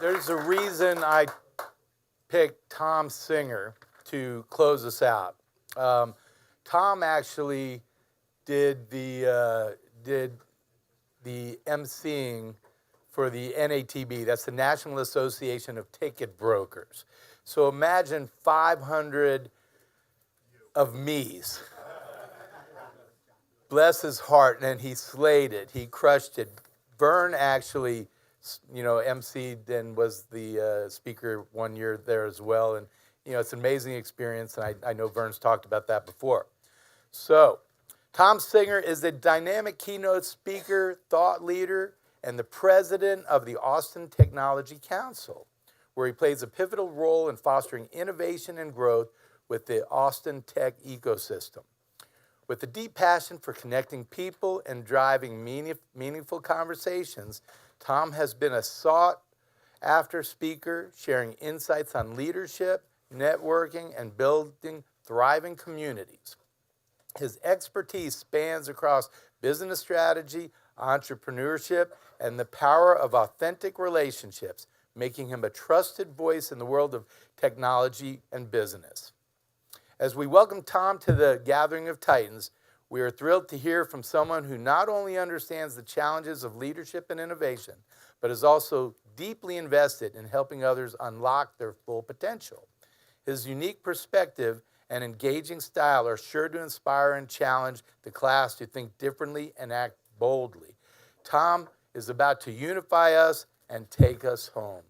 There's a reason I picked Thom Singer to close us out. Thom actually did the emceeing for the NATB. That's the National Association of Ticket Brokers. So imagine 500 of me's. Bless his heart, and he slayed it. He crushed it. Vern actually, emceed and was the speaker one year there as well. And, it's an amazing experience, and I know Vern's talked about that before. So, Thom Singer is a dynamic keynote speaker, thought leader, and the president of the Austin Technology Council, where he plays a pivotal role in fostering innovation and growth with the Austin tech ecosystem. With a deep passion for connecting people and driving meaningful conversations, Thom has been a sought-after speaker, sharing insights on leadership, networking, and building thriving communities. His expertise spans across business strategy, entrepreneurship, and the power of authentic relationships, making him a trusted voice in the world of technology and business. As we welcome Thom to the Gathering of Titans, we are thrilled to hear from someone who not only understands the challenges of leadership and innovation, but is also deeply invested in helping others unlock their full potential. His unique perspective and engaging style are sure to inspire and challenge the class to think differently and act boldly. Thom is about to unify us and take us home.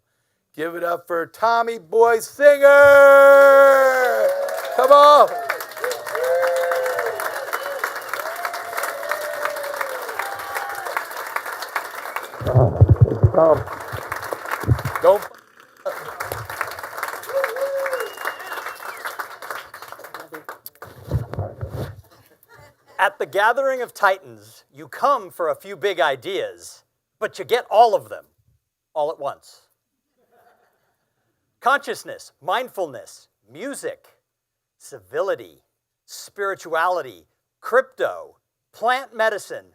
Give it up for Tommy Boy Singer! Come on! Thom. Don't. At the Gathering of Titans, you come for a few big ideas, but you get all of them, all at once. Consciousness, mindfulness, music, civility, spirituality, crypto, plant medicine,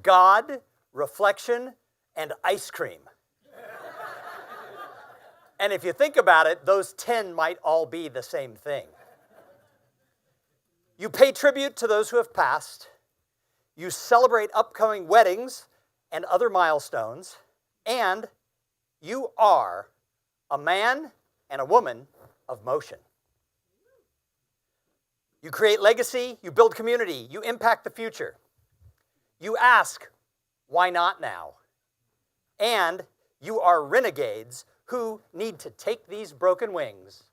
God, reflection, and ice cream. And if you think about it, those 10 might all be the same thing. You pay tribute to those who have passed. You celebrate upcoming weddings and other milestones. And you are a man and a woman of motion. You create legacy, you build community, you impact the future. You ask, why not now? And you are renegades who need to take these broken wings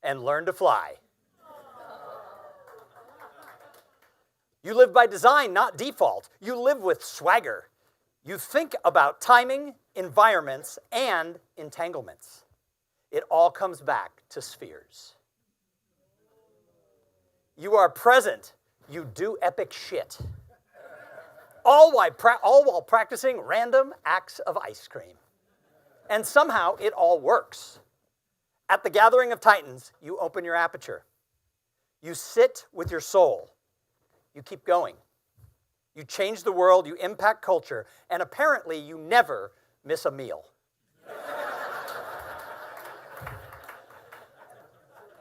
and learn to fly. You live by design, not default. You live with swagger. You think about timing, environments, and entanglements. It all comes back to spheres. You are present. You do epic shit. All while practicing random acts of ice cream. And somehow it all works. At the Gathering of Titans, you open your aperture. You sit with your soul. You keep going. You change the world, you impact culture, and apparently you never miss a meal.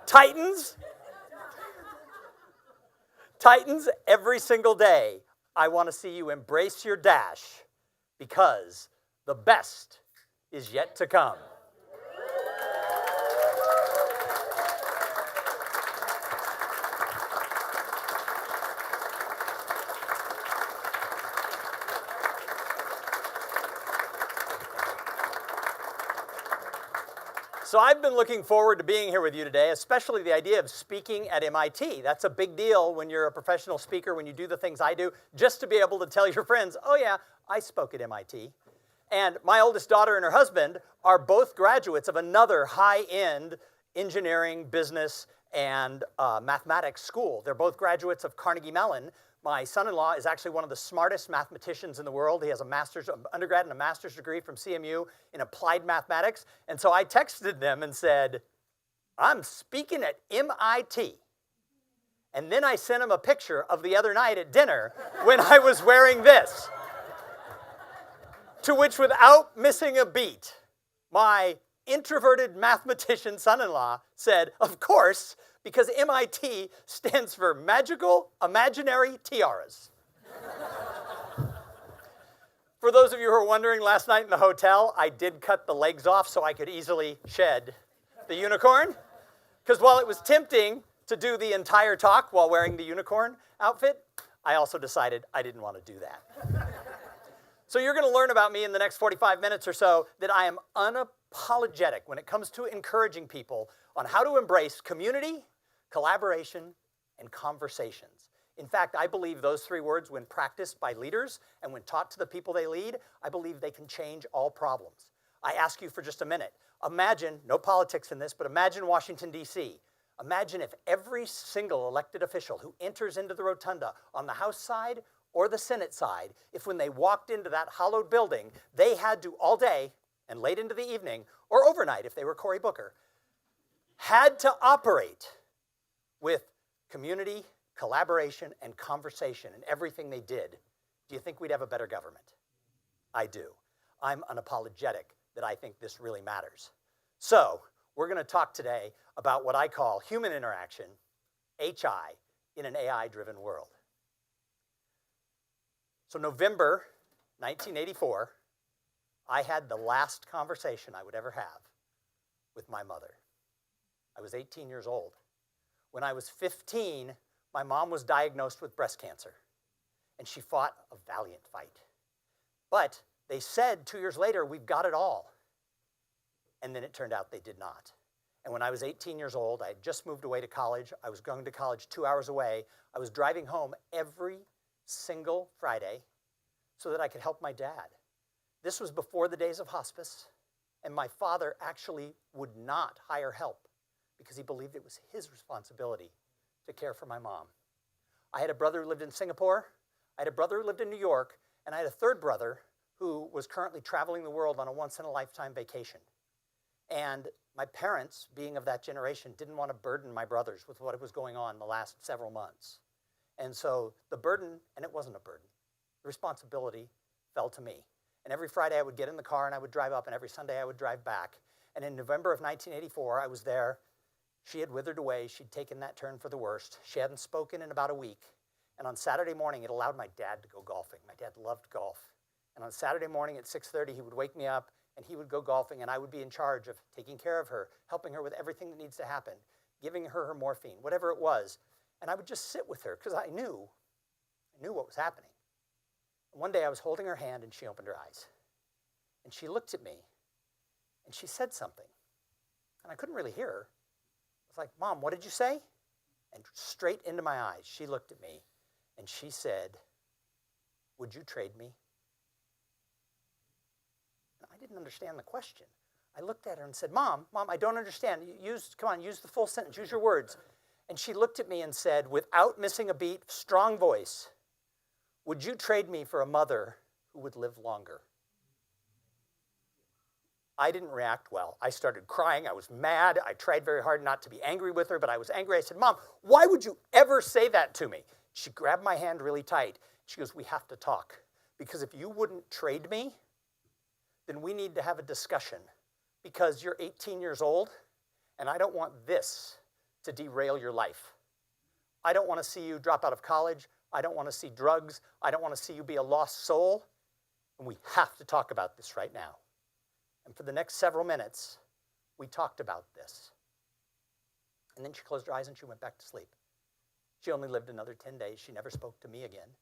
Titans, every single day, I want to see you embrace your dash because the best is yet to come. So I've been looking forward to being here with you today, especially the idea of speaking at MIT. That's a big deal when you're a professional speaker, when you do the things I do, just to be able to tell your friends, oh yeah, I spoke at MIT. And my oldest daughter and her husband are both graduates of another high-end engineering, business, and mathematics school. They're both graduates of Carnegie Mellon. My son-in-law is actually one of the smartest mathematicians in the world. He has an undergrad and a master's degree from CMU in applied mathematics. And so I texted them and said, I'm speaking at MIT. And then I sent him a picture of the other night at dinner when I was wearing this. To which, without missing a beat, my introverted mathematician son-in-law said, of course, because MIT stands for Magical Imaginary Tiaras. For those of you who are wondering, last night in the hotel, I did cut the legs off so I could easily shed the unicorn. Because while it was tempting to do the entire talk while wearing the unicorn outfit, I also decided I didn't want to do that. So you're going to learn about me in the next 45 minutes or so that I am unapologetic when it comes to encouraging people on how to embrace community, collaboration, and conversations. In fact, I believe those three words, when practiced by leaders and when taught to the people they lead, I believe they can change all problems. I ask you for just a minute. Imagine, no politics in this, but imagine Washington, D.C. Imagine if every single elected official who enters into the rotunda on the House side or the Senate side, if when they walked into that hallowed building, they had to all day and late into the evening, or overnight if they were Cory Booker, had to operate with community, collaboration, and conversation in everything they did, do you think we'd have a better government? I do. I'm unapologetic that I think this really matters. So we're going to talk today about what I call human interaction, HI, in an AI-driven world. So November 1984, I had the last conversation I would ever have with my mother. I was 18 years old. When I was 15, my mom was diagnosed with breast cancer, and she fought a valiant fight. But they said 2 years later, we've got it all. And then it turned out they did not. And when I was 18 years old, I had just moved away to college. I was going to college 2 hours away. I was driving home every single Friday so that I could help my dad. This was before the days of hospice, and my father actually would not hire help because he believed it was his responsibility to care for my mom. I had a brother who lived in Singapore, I had a brother who lived in New York, and I had a third brother who was currently traveling the world on a once-in-a-lifetime vacation. And my parents, being of that generation, didn't want to burden my brothers with what was going on in the last several months. And so the burden, and it wasn't a burden, the responsibility fell to me. And every Friday I would get in the car and I would drive up, and every Sunday I would drive back. And in November of 1984, I was there. She had withered away. She'd taken that turn for the worst. She hadn't spoken in about a week. And on Saturday morning, it allowed my dad to go golfing. My dad loved golf. And on Saturday morning at 6:30, he would wake me up, and he would go golfing, and I would be in charge of taking care of her, helping her with everything that needs to happen, giving her her morphine, whatever it was. And I would just sit with her because I knew what was happening. And one day I was holding her hand, and she opened her eyes. And she looked at me, and she said something. And I couldn't really hear her. I was like, "Mom, what did you say?" And straight into my eyes, she looked at me, and she said, "Would you trade me?" And I didn't understand the question. I looked at her and said, Mom, I don't understand. Come on, use the full sentence, use your words. And she looked at me and said, without missing a beat, strong voice, "Would you trade me for a mother who would live longer?" I didn't react well. I started crying. I was mad. I tried very hard not to be angry with her, but I was angry. I said, "Mom, why would you ever say that to me?" She grabbed my hand really tight. She goes, "We have to talk. Because if you wouldn't trade me, then we need to have a discussion. Because you're 18 years old, and I don't want this to derail your life. I don't want to see you drop out of college. I don't want to see drugs. I don't want to see you be a lost soul. And we have to talk about this right now." And for the next several minutes, we talked about this. And then she closed her eyes and she went back to sleep. She only lived another 10 days. She never spoke to me again.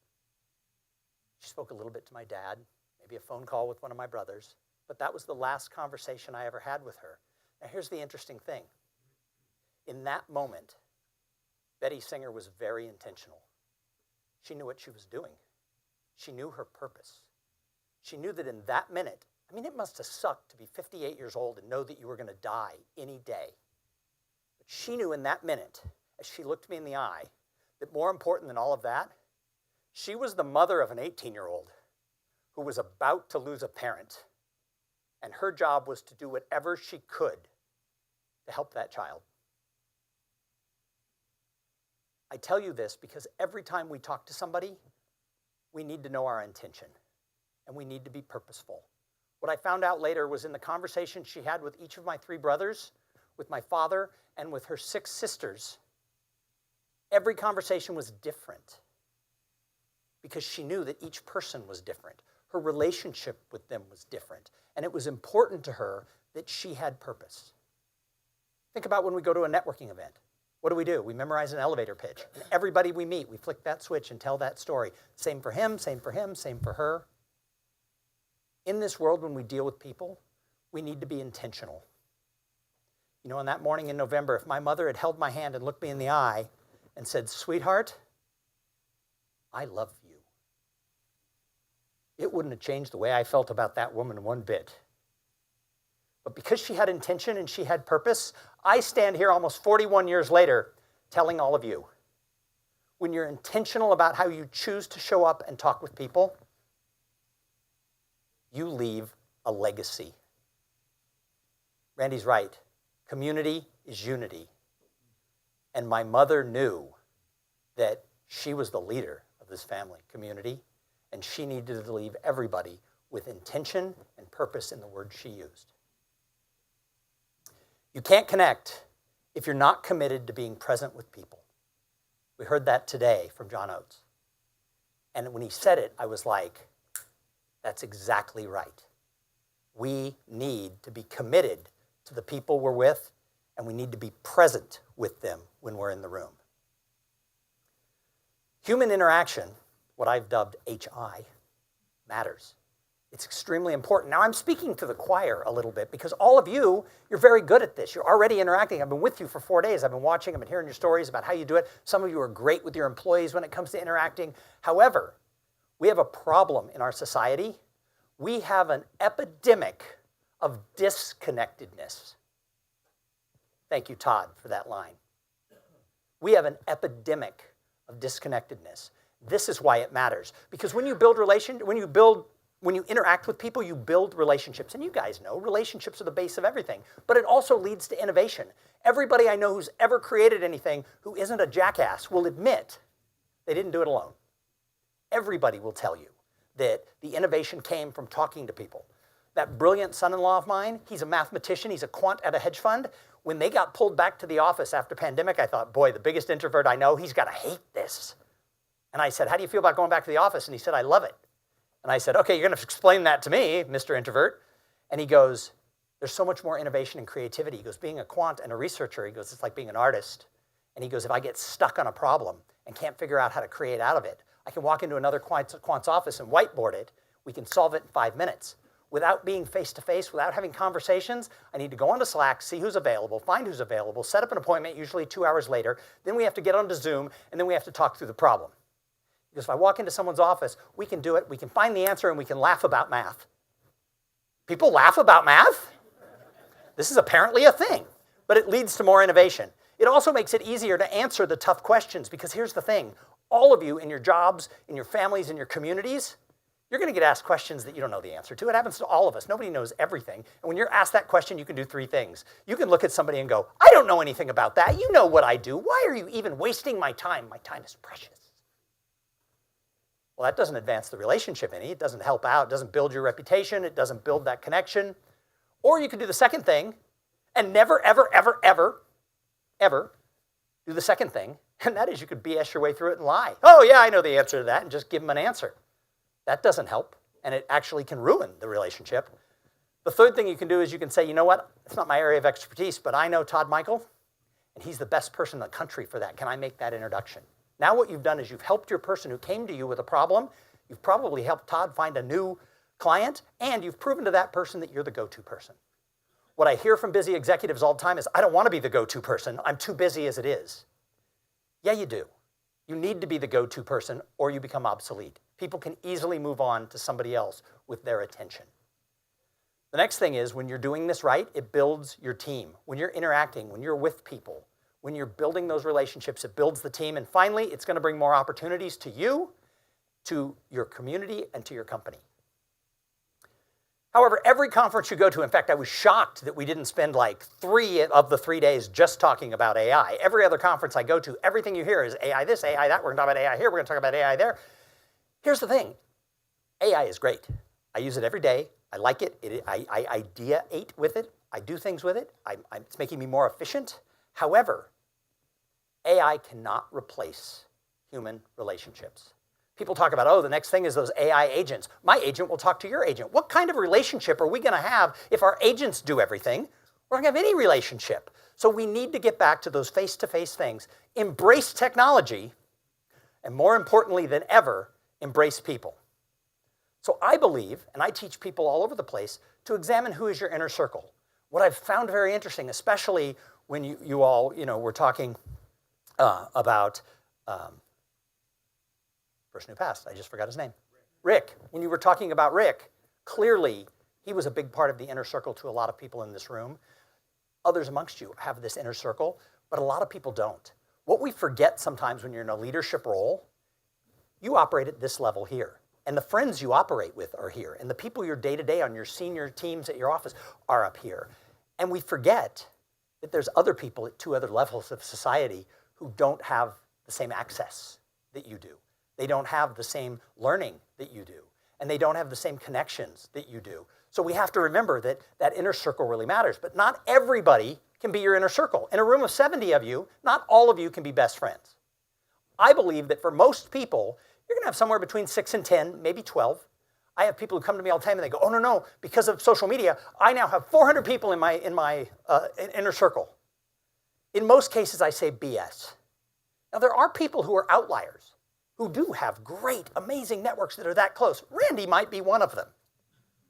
She spoke a little bit to my dad, maybe a phone call with one of my brothers. But that was the last conversation I ever had with her. Now here's the interesting thing. In that moment, Betty Singer was very intentional. She knew what she was doing. She knew her purpose. She knew that in that minute, it must have sucked to be 58 years old and know that you were going to die any day. But she knew in that minute, as she looked me in the eye, that more important than all of that, she was the mother of an 18-year-old who was about to lose a parent. And her job was to do whatever she could to help that child. I tell you this because every time we talk to somebody, we need to know our intention, and we need to be purposeful. What I found out later was in the conversation she had with each of my 3 brothers, with my father, and with her 6 sisters, every conversation was different because she knew that each person was different. Her relationship with them was different, and it was important to her that she had purpose. Think about when we go to a networking event. What do? We memorize an elevator pitch. And everybody we meet, we flick that switch and tell that story. Same for him, same for him, same for her. In this world, when we deal with people, we need to be intentional. You know, on that morning in November, if my mother had held my hand and looked me in the eye and said, "Sweetheart, I love you," it wouldn't have changed the way I felt about that woman one bit. But because she had intention and she had purpose, I stand here almost 41 years later telling all of you, when you're intentional about how you choose to show up and talk with people, you leave a legacy. Randy's right. Community is unity. And my mother knew that she was the leader of this family community, and she needed to leave everybody with intention and purpose in the words she used. You can't connect if you're not committed to being present with people. We heard that today from John Oates. And when he said it, I was like, that's exactly right. We need to be committed to the people we're with, and we need to be present with them when we're in the room. Human interaction, what I've dubbed HI, matters. It's extremely important. Now, I'm speaking to the choir a little bit because all of you, you're very good at this. You're already interacting. I've been with you for 4 days. I've been watching. I've been hearing your stories about how you do it. Some of you are great with your employees when it comes to interacting. However, we have a problem in our society. We have an epidemic of disconnectedness. Thank you, Todd, for that line. We have an epidemic of disconnectedness. This is why it matters. Because when you interact with people, you build relationships. And you guys know relationships are the base of everything. But it also leads to innovation. Everybody I know who's ever created anything who isn't a jackass will admit they didn't do it alone. Everybody will tell you that the innovation came from talking to people. That brilliant son-in-law of mine, he's a mathematician, he's a quant at a hedge fund. When they got pulled back to the office after pandemic, I thought, boy, the biggest introvert I know, he's got to hate this. And I said, how do you feel about going back to the office? And he said, I love it. And I said, okay, you're going to explain that to me, Mr. Introvert. And he goes, there's so much more innovation and creativity. He goes, being a quant and a researcher, he goes, it's like being an artist. And he goes, if I get stuck on a problem and can't figure out how to create out of it, I can walk into another quant's office and whiteboard it. We can solve it in 5 minutes. Without being face-to-face, without having conversations, I need to go onto Slack, see who's available, find who's available, set up an appointment, usually 2 hours later. Then we have to get onto Zoom, and then we have to talk through the problem. Because if I walk into someone's office, we can do it, we can find the answer, and we can laugh about math. People laugh about math? This is apparently a thing, but it leads to more innovation. It also makes it easier to answer the tough questions, because here's the thing. All of you in your jobs, in your families, in your communities, you're going to get asked questions that you don't know the answer to. It happens to all of us. Nobody knows everything. And when you're asked that question, you can do 3 things. You can look at somebody and go, I don't know anything about that. You know what I do. Why are you even wasting my time? My time is precious. Well, that doesn't advance the relationship any. It doesn't help out. It doesn't build your reputation. It doesn't build that connection. Or you can do the second thing and never, ever, ever, ever, ever do the second thing. And that is you could BS your way through it and lie. Oh, yeah, I know the answer to that, and just give them an answer. That doesn't help, and it actually can ruin the relationship. The third thing you can do is you can say, you know what? It's not my area of expertise, but I know Todd Michael, and he's the best person in the country for that. Can I make that introduction? Now what you've done is you've helped your person who came to you with a problem. You've probably helped Todd find a new client, and you've proven to that person that you're the go-to person. What I hear from busy executives all the time is, I don't want to be the go-to person. I'm too busy as it is. Yeah, you do. You need to be the go-to person, or you become obsolete. People can easily move on to somebody else with their attention. The next thing is, when you're doing this right, it builds your team. When you're interacting, when you're with people, when you're building those relationships, it builds the team. And finally, it's going to bring more opportunities to you, to your community, and to your company. However, every conference you go to, in fact, I was shocked that we didn't spend like 3 of the 3 days just talking about AI. Every other conference I go to, everything you hear is AI this, AI that. We're going to talk about AI here. We're going to talk about AI there. Here's the thing. AI is great. I use it every day. I like it. I ideate with it. I do things with it. It's making me more efficient. However, AI cannot replace human relationships. People talk about, oh, the next thing is those AI agents. My agent will talk to your agent. What kind of relationship are we going to have if our agents do everything? We're not going to have any relationship. So we need to get back to those face-to-face things, embrace technology, and more importantly than ever, embrace people. So I believe, and I teach people all over the place, to examine who is your inner circle. What I've found very interesting, especially when you all, were talking about person who passed, I just forgot his name. Rick. When you were talking about Rick, clearly he was a big part of the inner circle to a lot of people in this room. Others amongst you have this inner circle, but a lot of people don't. What we forget sometimes when you're in a leadership role, you operate at this level here. And the friends you operate with are here. And the people you're day-to-day on your senior teams at your office are up here. And we forget that there's other people at 2 other levels of society who don't have the same access that you do. They don't have the same learning that you do. And they don't have the same connections that you do. So we have to remember that that inner circle really matters. But not everybody can be your inner circle. In a room of 70 of you, not all of you can be best friends. I believe that for most people, you're going to have somewhere between 6 and 10, maybe 12. I have people who come to me all the time and they go, oh, no, because of social media, I now have 400 people in my inner circle. In most cases, I say BS. Now, there are people who are outliers, who do have great, amazing networks that are that close. Randy might be one of them,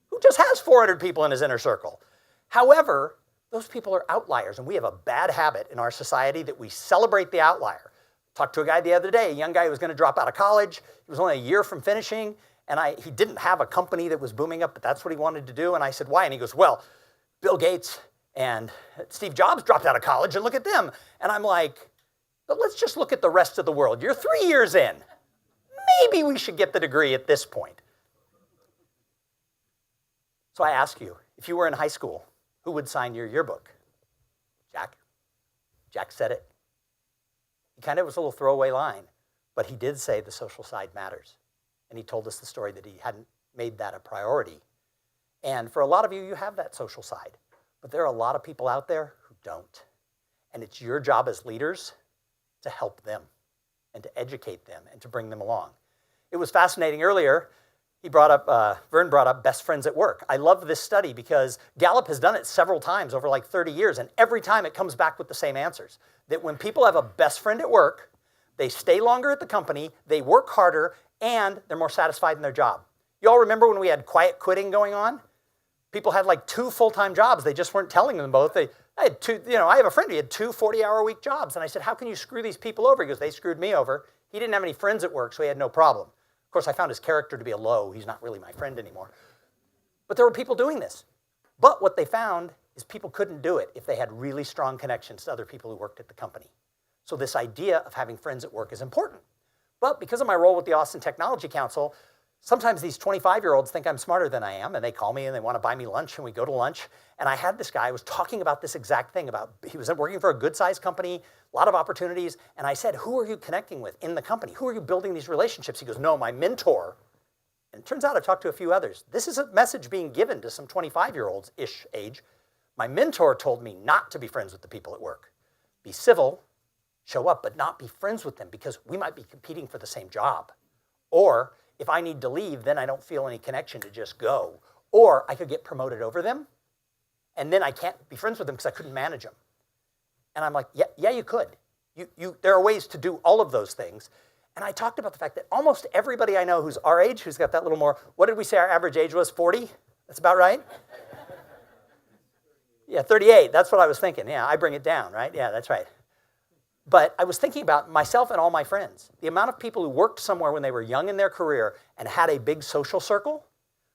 who just has 400 people in his inner circle. However, those people are outliers, and we have a bad habit in our society that we celebrate the outlier. Talked to a guy the other day, a young guy who was going to drop out of college. He was only a year from finishing, and he didn't have a company that was booming up, but that's what he wanted to do. And I said, why? And he goes, well, Bill Gates and Steve Jobs dropped out of college, and look at them. And I'm like, but let's just look at the rest of the world. You're 3 years in. Maybe we should get the degree at this point. So I ask you, if you were in high school, who would sign your yearbook? Jack. Jack said it. He kind of was a little throwaway line, but he did say the social side matters. And he told us the story that he hadn't made that a priority. And for a lot of you, you have that social side. But there are a lot of people out there who don't. And it's your job as leaders to help them and to educate them and to bring them along. It was fascinating earlier. Vern brought up best friends at work. I love this study because Gallup has done it several times over like 30 years, and every time it comes back with the same answers. That when people have a best friend at work, they stay longer at the company, they work harder, and they're more satisfied in their job. You all remember when we had quiet quitting going on? People had like 2 full-time jobs. They just weren't telling them both. I have a friend who had 2 40-hour-a-week jobs, and I said, how can you screw these people over? He goes, they screwed me over. He didn't have any friends at work, so he had no problem. Of course, I found his character to be a low. He's not really my friend anymore. But there were people doing this. But what they found is people couldn't do it if they had really strong connections to other people who worked at the company. So this idea of having friends at work is important. But because of my role with the Austin Technology Council, sometimes these 25-year-olds think I'm smarter than I am, and they call me and they want to buy me lunch, and we go to lunch. And I had this guy who was talking about this exact thing, about he was working for a good-sized company, a lot of opportunities, and I said, who are you connecting with in the company? Who are you building these relationships? He goes, no, my mentor. And it turns out I've talked to a few others. This is a message being given to some 25-year-olds-ish age. My mentor told me not to be friends with the people at work. Be civil, show up, but not be friends with them because we might be competing for the same job. Or if I need to leave, then I don't feel any connection to just go. Or I could get promoted over them, and then I can't be friends with them because I couldn't manage them. And I'm like, yeah, you could. There are ways to do all of those things. And I talked about the fact that almost everybody I know who's our age, who's got that little more, what did we say our average age was, 40? That's about right? Yeah, 38, that's what I was thinking. Yeah, I bring it down, right? Yeah, that's right. But I was thinking about myself and all my friends. The amount of people who worked somewhere when they were young in their career and had a big social circle,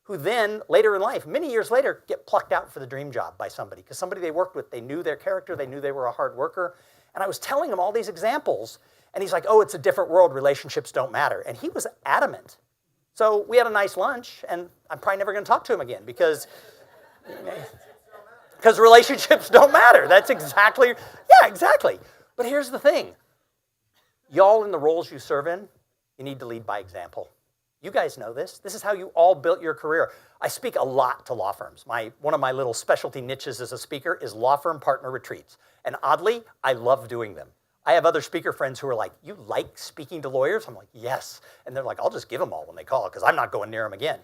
who then, later in life, many years later, get plucked out for the dream job by somebody. Because somebody they worked with, they knew their character, they knew they were a hard worker. And I was telling him all these examples, and he's like, oh, it's a different world, relationships don't matter. And he was adamant. So we had a nice lunch, and I'm probably never going to talk to him again because relationships don't matter. That's exactly, yeah, exactly. But here's the thing. Y'all in the roles you serve in, you need to lead by example. You guys know this. This is how you all built your career. I speak a lot to law firms. One of my little specialty niches as a speaker is law firm partner retreats. And oddly, I love doing them. I have other speaker friends who are like, you like speaking to lawyers? I'm like, yes. And they're like, I'll just give them all when they call because I'm not going near them again.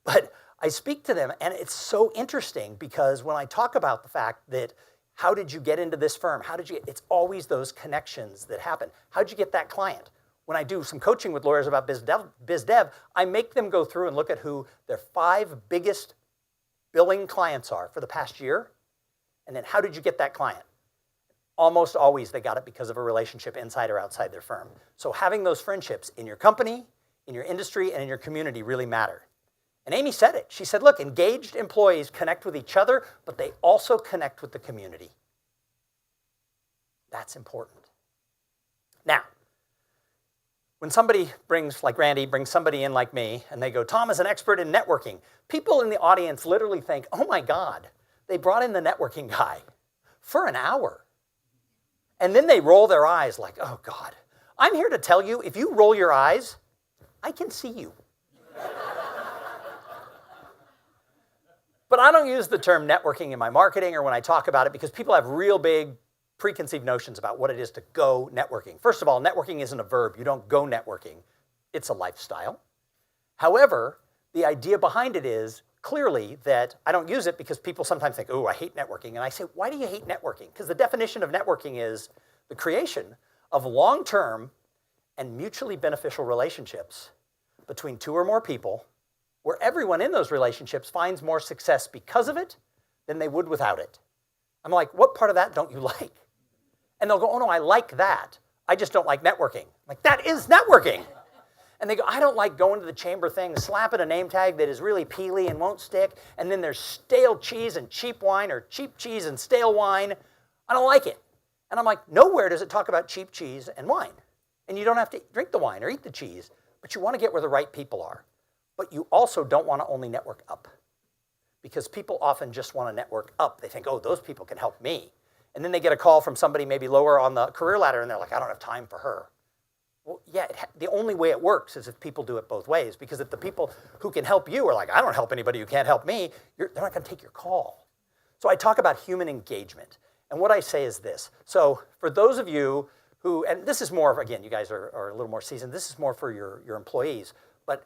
But I speak to them, and it's so interesting because when I talk about the fact that how did you get into this firm? It's always those connections that happen. How did you get that client? When I do some coaching with lawyers about biz dev, I make them go through and look at who their 5 biggest billing clients are for the past year, and then how did you get that client? Almost always they got it because of a relationship inside or outside their firm. So having those friendships in your company, in your industry, and in your community really matter. And Amy said it. She said, look, engaged employees connect with each other, but they also connect with the community. That's important. Now, when somebody like Randy brings somebody in like me, and they go, Thom is an expert in networking, people in the audience literally think, oh my God, they brought in the networking guy for an hour. And then they roll their eyes like, oh God. I'm here to tell you, if you roll your eyes, I can see you. But I don't use the term networking in my marketing or when I talk about it because people have real big preconceived notions about what it is to go networking. First of all, networking isn't a verb. You don't go networking. It's a lifestyle. However, the idea behind it is clearly that I don't use it because people sometimes think, oh, I hate networking. And I say, why do you hate networking? Because the definition of networking is the creation of long-term and mutually beneficial relationships between 2 or more people where everyone in those relationships finds more success because of it than they would without it. I'm like, what part of that don't you like? And they'll go, oh no, I like that. I just don't like networking. I'm like, that is networking. And they go, I don't like going to the chamber thing, slapping a name tag that is really peely and won't stick, and then there's stale cheese and cheap wine or cheap cheese and stale wine. I don't like it. And I'm like, nowhere does it talk about cheap cheese and wine. And you don't have to drink the wine or eat the cheese, but you want to get where the right people are. But you also don't want to only network up because people often just want to network up. They think, oh, those people can help me. And then they get a call from somebody maybe lower on the career ladder, and they're like, I don't have time for her. Well, yeah, the only way it works is if people do it both ways, because if the people who can help you are like, I don't help anybody who can't help me, they're not going to take your call. So I talk about human engagement. And what I say is this. So for those of you who, and this is more, again, you guys are a little more seasoned, this is more for your employees, but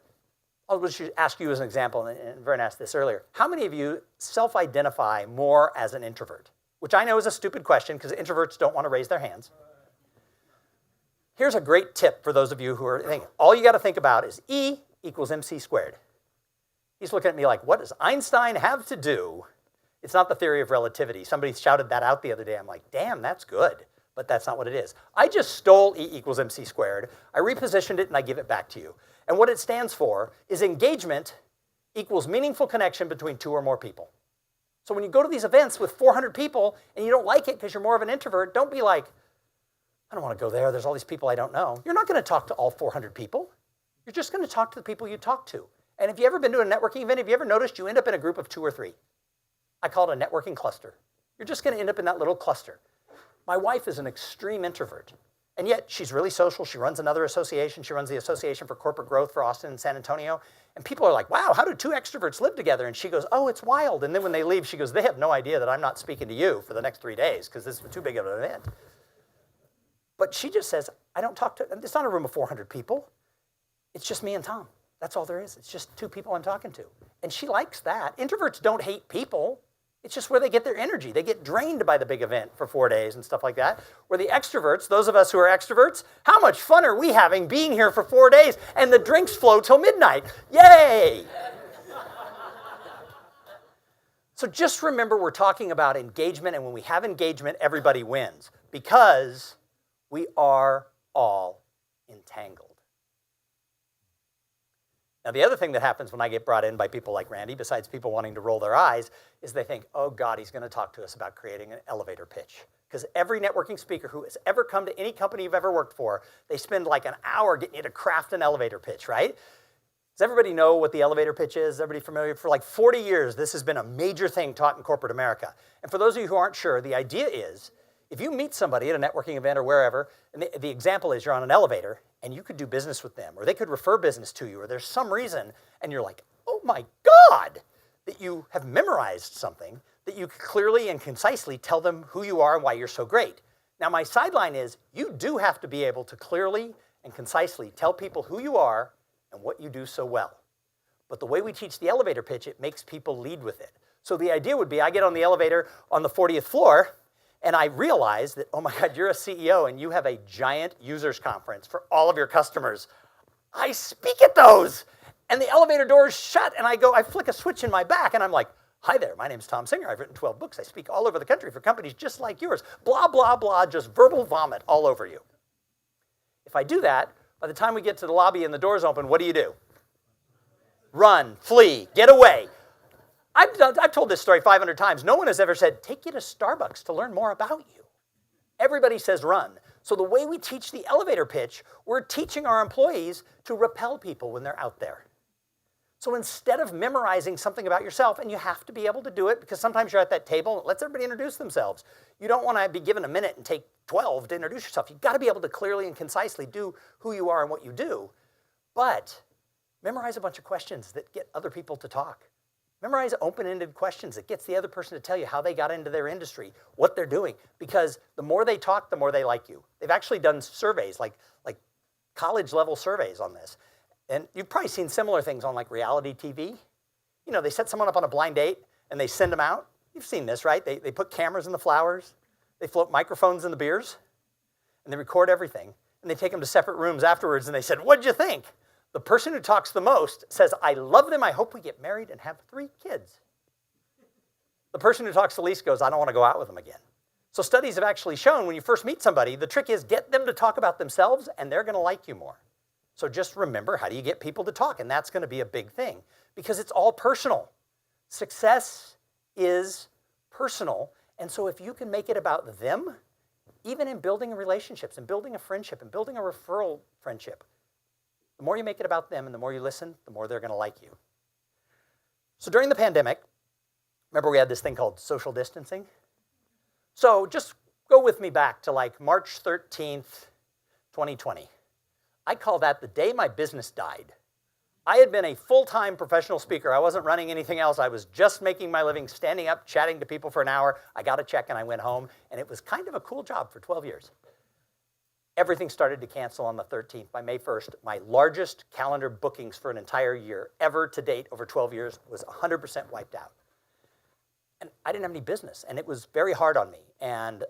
I'll just ask you as an example, and Vern asked this earlier. How many of you self-identify more as an introvert? Which I know is a stupid question because introverts don't want to raise their hands. Here's a great tip for those of you who are thinking. All you got to think about is E equals MC squared. He's looking at me like, what does Einstein have to do? It's not the theory of relativity. Somebody shouted that out the other day. I'm like, damn, that's good. But that's not what it is. I just stole E equals MC squared. I repositioned it, and I give it back to you. And what it stands for is engagement equals meaningful connection between 2 or more people. So when you go to these events with 400 people and you don't like it because you're more of an introvert, don't be like, I don't want to go there. There's all these people I don't know. You're not going to talk to all 400 people. You're just going to talk to the people you talk to. And if you ever been to a networking event, have you ever noticed you end up in a group of 2 or 3? I call it a networking cluster. You're just going to end up in that little cluster. My wife is an extreme introvert. And yet she's really social. She runs another association. She runs the Association for Corporate Growth for Austin and San Antonio. And people are like, wow, how do 2 extroverts live together? And she goes, oh, it's wild. And then when they leave, she goes, they have no idea that I'm not speaking to you for the next 3 days because this is too big of an event. But she just says, I don't talk to, it's not a room of 400 people. It's just me and Thom. That's all there is. It's just 2 people I'm talking to. And she likes that. Introverts don't hate people. It's just where they get their energy. They get drained by the big event for 4 days and stuff like that. Where the extroverts, those of us who are extroverts, how much fun are we having being here for 4 days and the drinks flow till midnight? Yay! So just remember we're talking about engagement, and when we have engagement, everybody wins because we are all entangled. Now, the other thing that happens when I get brought in by people like Randy, besides people wanting to roll their eyes, is they think, oh, God, he's going to talk to us about creating an elevator pitch. Because every networking speaker who has ever come to any company you've ever worked for, they spend like an hour getting you to craft an elevator pitch, right? Does everybody know what the elevator pitch is? Everybody familiar? For like 40 years, this has been a major thing taught in corporate America. And for those of you who aren't sure, the idea is, if you meet somebody at a networking event or wherever, and the example is you're on an elevator, and you could do business with them, or they could refer business to you, or there's some reason, and you're like, oh my God, that you have memorized something that you could clearly and concisely tell them who you are and why you're so great. Now, my sideline is you do have to be able to clearly and concisely tell people who you are and what you do so well. But the way we teach the elevator pitch, it makes people lead with it. So the idea would be I get on the elevator on the 40th floor, and I realize that, oh my God, you're a CEO and you have a giant users conference for all of your customers. I speak at those. And the elevator doors shut, and I flick a switch in my back, and I'm like, hi there, my name's Thom Singer. I've written 12 books. I speak all over the country for companies just like yours. Blah, blah, blah, just verbal vomit all over you. If I do that, by the time we get to the lobby and the doors open, what do? Run, flee, get away. I've told this story 500 times. No one has ever said, take you to Starbucks to learn more about you. Everybody says run. So the way we teach the elevator pitch, we're teaching our employees to repel people when they're out there. So instead of memorizing something about yourself, and you have to be able to do it because sometimes you're at that table and it lets everybody introduce themselves. You don't want to be given a minute and take 12 to introduce yourself. You've got to be able to clearly and concisely do who you are and what you do. But memorize a bunch of questions that get other people to talk. Memorize open-ended questions that gets the other person to tell you how they got into their industry, what they're doing. Because the more they talk, the more they like you. They've actually done surveys, like college-level surveys on this. And you've probably seen similar things on like reality TV. You know, they set someone up on a blind date and they send them out. You've seen this, right? They put cameras in the flowers. They float microphones in the beers. And they record everything. And they take them to separate rooms afterwards and they said, what'd you think? The person who talks the most says, I love them. I hope we get married and have 3 kids. The person who talks the least goes, I don't want to go out with them again. So studies have actually shown when you first meet somebody, the trick is get them to talk about themselves and they're going to like you more. So just remember, how do you get people to talk? And that's going to be a big thing because it's all personal. Success is personal. And so if you can make it about them, even in building relationships and building a friendship and building a referral friendship, the more you make it about them and the more you listen, the more they're going to like you. So during the pandemic, remember we had this thing called social distancing? So just go with me back to like March 13th, 2020. I call that the day my business died. I had been a full-time professional speaker. I wasn't running anything else. I was just making my living, standing up, chatting to people for an hour. I got a check and I went home, and it was kind of a cool job for 12 years. Everything started to cancel on the 13th. By May 1st, my largest calendar bookings for an entire year ever to date over 12 years was 100% wiped out. And I didn't have any business, and it was very hard on me. And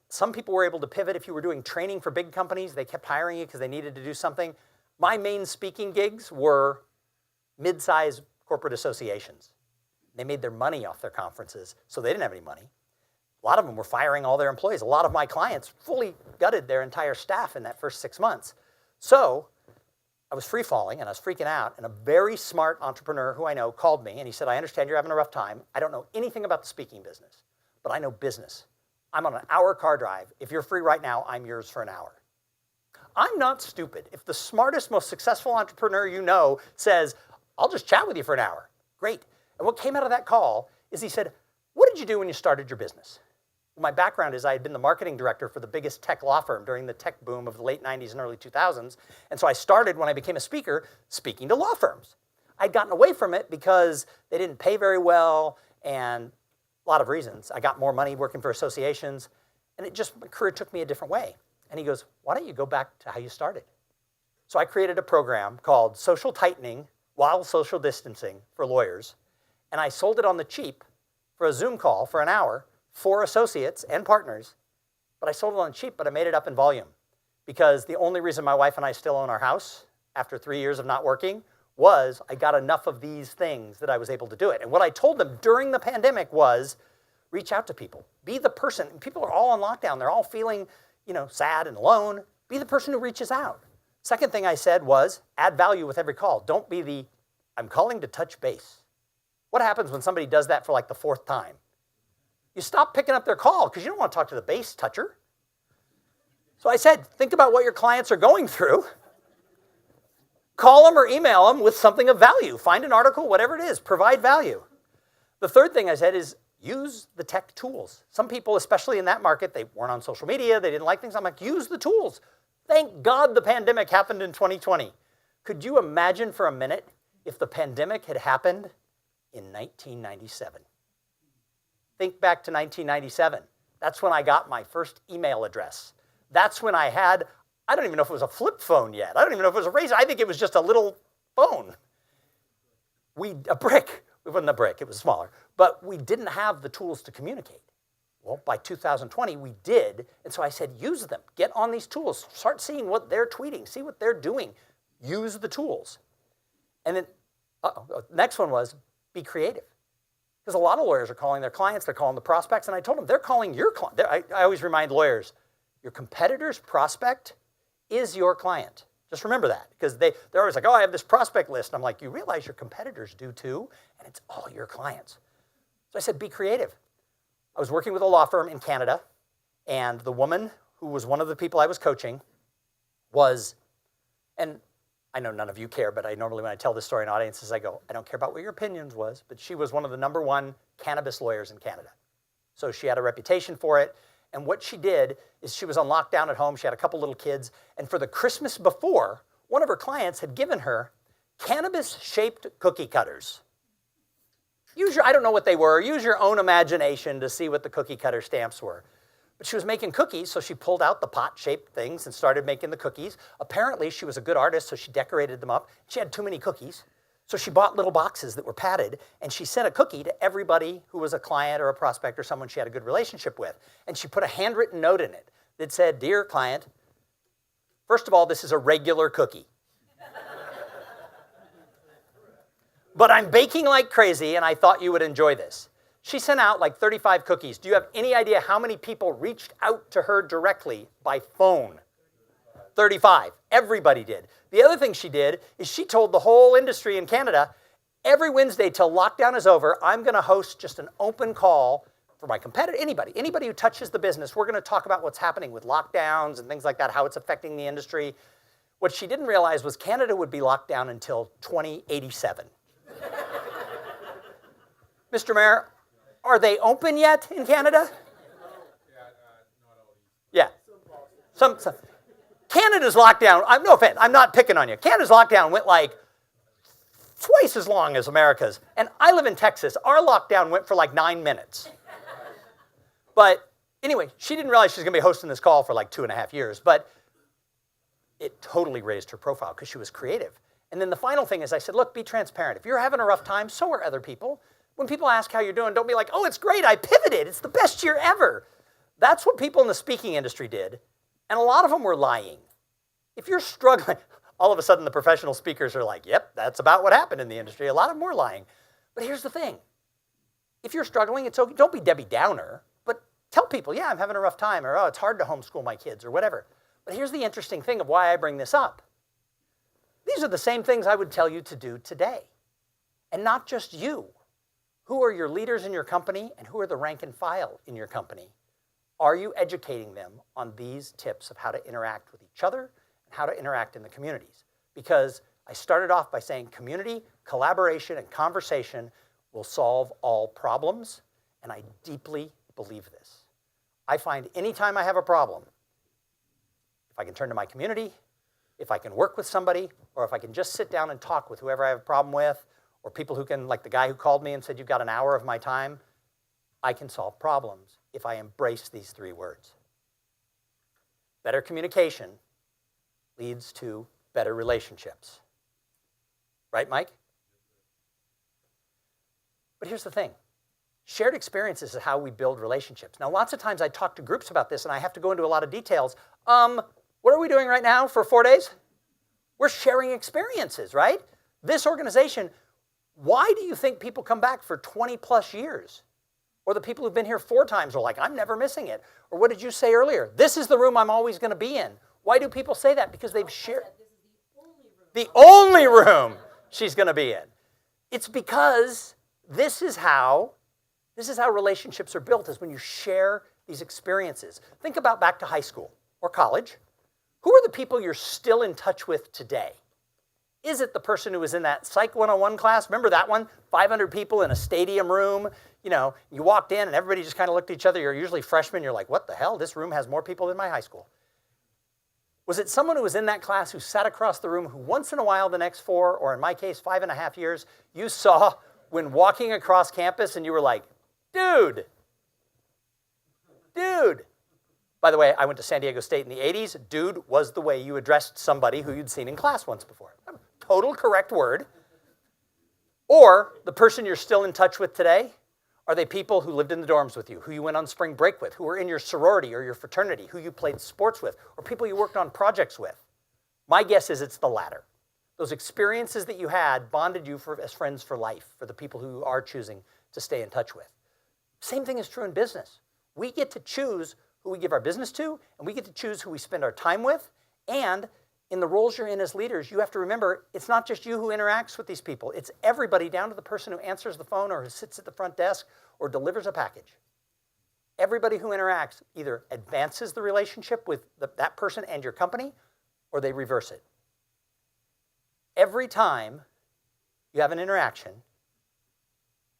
some people were able to pivot. If you were doing training for big companies, they kept hiring you because they needed to do something. My main speaking gigs were mid-sized corporate associations. They made their money off their conferences, so they didn't have any money. A lot of them were firing all their employees. A lot of my clients fully gutted their entire staff in that first 6 months. So I was free-falling, and I was freaking out, and a very smart entrepreneur who I know called me, and he said, I understand you're having a rough time. I don't know anything about the speaking business, but I know business. I'm on an hour car drive. If you're free right now, I'm yours for an hour. I'm not stupid. If the smartest, most successful entrepreneur you know says, I'll just chat with you for an hour, great. And what came out of that call is he said, what did you do when you started your business? Well, my background is I had been the marketing director for the biggest tech law firm during the tech boom of the late 90s and early 2000s. And so I started, when I became a speaker, speaking to law firms. I'd gotten away from it because they didn't pay very well and a lot of reasons. I got more money working for associations, and my career took me a different way. And he goes, why don't you go back to how you started? So I created a program called Social Tightening While Social Distancing for Lawyers, and I sold it on the cheap for a Zoom call for an hour for associates and partners, but I sold it on the cheap, but I made it up in volume because the only reason my wife and I still own our house after 3 years of not working was I got enough of these things that I was able to do it. And what I told them during the pandemic was reach out to people. Be the person. People are all on lockdown. They're all feeling, sad and alone. Be the person who reaches out. Second thing I said was add value with every call. Don't be the, I'm calling to touch base. What happens when somebody does that for like the 4th time? You stop picking up their call because you don't want to talk to the base toucher. So I said, think about what your clients are going through. Call them or email them with something of value. Find an article, whatever it is, provide value. The third thing I said is use the tech tools. Some people, especially in that market, they weren't on social media, they didn't like things. I'm like, use the tools. Thank God the pandemic happened in 2020. Could you imagine for a minute if the pandemic had happened in 1997? Think back to 1997. That's when I got my first email address. That's when I had, I don't even know if it was a flip phone yet. I don't even know if it was a razor. I think it was just a little phone. A brick. It wasn't a brick, it was smaller. But we didn't have the tools to communicate. Well, by 2020, we did. And so I said, use them. Get on these tools. Start seeing what they're tweeting. See what they're doing. Use the tools. And then, next one was be creative. Because a lot of lawyers are calling their clients, they're calling the prospects, and I told them, they're calling your client. I always remind lawyers, your competitor's prospect is your client. Just remember that, because they're always like, oh, I have this prospect list. And I'm like, you realize your competitors do too, and it's all your clients. So I said, be creative. I was working with a law firm in Canada, and the woman who was one of the people I was coaching was, and I know none of you care, but I normally, when I tell this story in audiences, I go, I don't care about what your opinions was, but she was one of the #1 cannabis lawyers in Canada. So she had a reputation for it. And what she did is she was on lockdown at home. She had a couple little kids. And for the Christmas before, one of her clients had given her cannabis-shaped cookie cutters. I don't know what they were. Use your own imagination to see what the cookie cutter stamps were. But she was making cookies, so she pulled out the pot-shaped things and started making the cookies. Apparently, she was a good artist, so she decorated them up. She had too many cookies, so she bought little boxes that were padded, and she sent a cookie to everybody who was a client or a prospect or someone she had a good relationship with. And she put a handwritten note in it that said, "Dear client, first of all, this is a regular cookie. But I'm baking like crazy, and I thought you would enjoy this." She sent out like 35 cookies. Do you have any idea how many people reached out to her directly by phone? 35. Everybody did. The other thing she did is she told the whole industry in Canada, every Wednesday till lockdown is over, I'm going to host just an open call for my competitor, anybody who touches the business. We're going to talk about what's happening with lockdowns and things like that, how it's affecting the industry. What she didn't realize was Canada would be locked down until 2087. Mr. Mayor, are they open yet in Canada? Yeah. Some. Canada's lockdown, no offense, I'm not picking on you. Canada's lockdown went like twice as long as America's. And I live in Texas. Our lockdown went for like 9 minutes. But anyway, she didn't realize she was going to be hosting this call for like 2.5 years. But it totally raised her profile because she was creative. And then the final thing is I said, look, be transparent. If you're having a rough time, so are other people. When people ask how you're doing, don't be like, oh, it's great, I pivoted. It's the best year ever. That's what people in the speaking industry did. And a lot of them were lying. If you're struggling, all of a sudden the professional speakers are like, yep, that's about what happened in the industry. A lot of them were lying. But here's the thing. If you're struggling, it's okay. Don't be Debbie Downer, but tell people, yeah, I'm having a rough time, or oh, it's hard to homeschool my kids, or whatever. But here's the interesting thing of why I bring this up. These are the same things I would tell you to do today. And not just you. Who are your leaders in your company, and who are the rank and file in your company? Are you educating them on these tips of how to interact with each other and how to interact in the communities? Because I started off by saying community, collaboration, and conversation will solve all problems, and I deeply believe this. I find anytime I have a problem, if I can turn to my community, if I can work with somebody, or if I can just sit down and talk with whoever I have a problem with, or people who can, like the guy who called me and said, you've got an hour of my time, I can solve problems if I embrace these 3 words. Better communication leads to better relationships. Right, Mike? But here's the thing. Shared experiences is how we build relationships. Now, lots of times I talk to groups about this, and I have to go into a lot of details. What are we doing right now for 4 days? We're sharing experiences, right? This organization, why do you think people come back for 20 plus years? Or the people who've been here 4 times are like, I'm never missing it. Or what did you say earlier? This is the room I'm always going to be in. Why do people say that? Because they've shared. The only room she's going to be in. It's because this is how relationships are built, is when you share these experiences. Think about back to high school or college. Who are the people you're still in touch with today? Is it the person who was in that Psych 101 class? Remember that one? 500 people in a stadium room. You know, you walked in and everybody just kind of looked at each other. You're usually freshmen. You're like, what the hell? This room has more people than my high school. Was it someone who was in that class who sat across the room who once in a while the next 4, or in my case, 5.5 years, you saw when walking across campus and you were like, dude. By the way, I went to San Diego State in the 80s. Dude was the way you addressed somebody who you'd seen in class once before. Total correct word. Or the person you're still in touch with today, are they people who lived in the dorms with you, who you went on spring break with, who were in your sorority or your fraternity, who you played sports with, or people you worked on projects with? My guess is it's the latter. Those experiences that you had bonded you as friends for life, for the people who you are choosing to stay in touch with. Same thing is true in business. We get to choose who we give our business to, and we get to choose who we spend our time with, and in the roles you're in as leaders, you have to remember it's not just you who interacts with these people. It's everybody down to the person who answers the phone or who sits at the front desk or delivers a package. Everybody who interacts either advances the relationship with that person and your company, or they reverse it. Every time you have an interaction,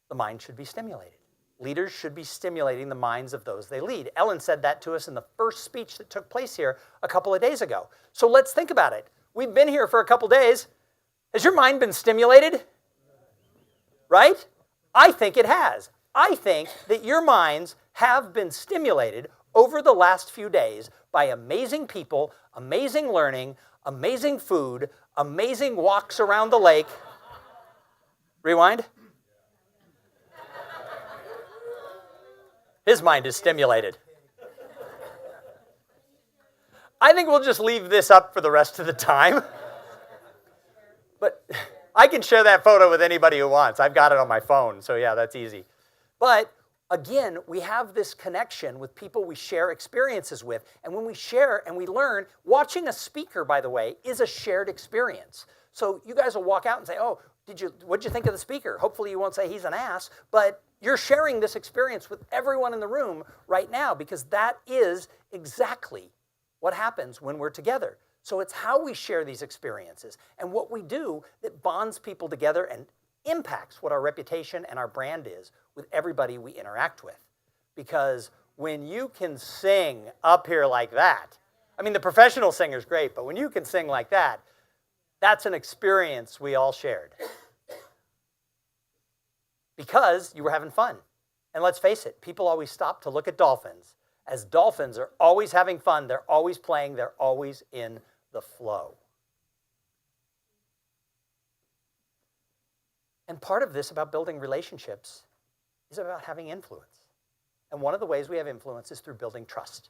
the mind should be stimulated. Leaders should be stimulating the minds of those they lead. Ellen said that to us in the first speech that took place here a couple of days ago. So let's think about it. We've been here for a couple days. Has your mind been stimulated? Right? I think it has. I think that your minds have been stimulated over the last few days by amazing people, amazing learning, amazing food, amazing walks around the lake. Rewind. His mind is stimulated. I think we'll just leave this up for the rest of the time. But I can share that photo with anybody who wants. I've got it on my phone, so yeah, that's easy. But again, we have this connection with people we share experiences with. And when we share and we learn, watching a speaker, by the way, is a shared experience. So you guys will walk out and say, oh, what'd you think of the speaker? Hopefully you won't say he's an ass, but you're sharing this experience with everyone in the room right now because that is exactly what happens when we're together. So it's how we share these experiences and what we do that bonds people together and impacts what our reputation and our brand is with everybody we interact with. Because when you can sing up here like that, I mean, the professional singer's great, but when you can sing like that, that's an experience we all shared. Because you were having fun. And let's face it, people always stop to look at dolphins. As dolphins are always having fun, they're always playing, they're always in the flow. And part of this about building relationships is about having influence. And one of the ways we have influence is through building trust.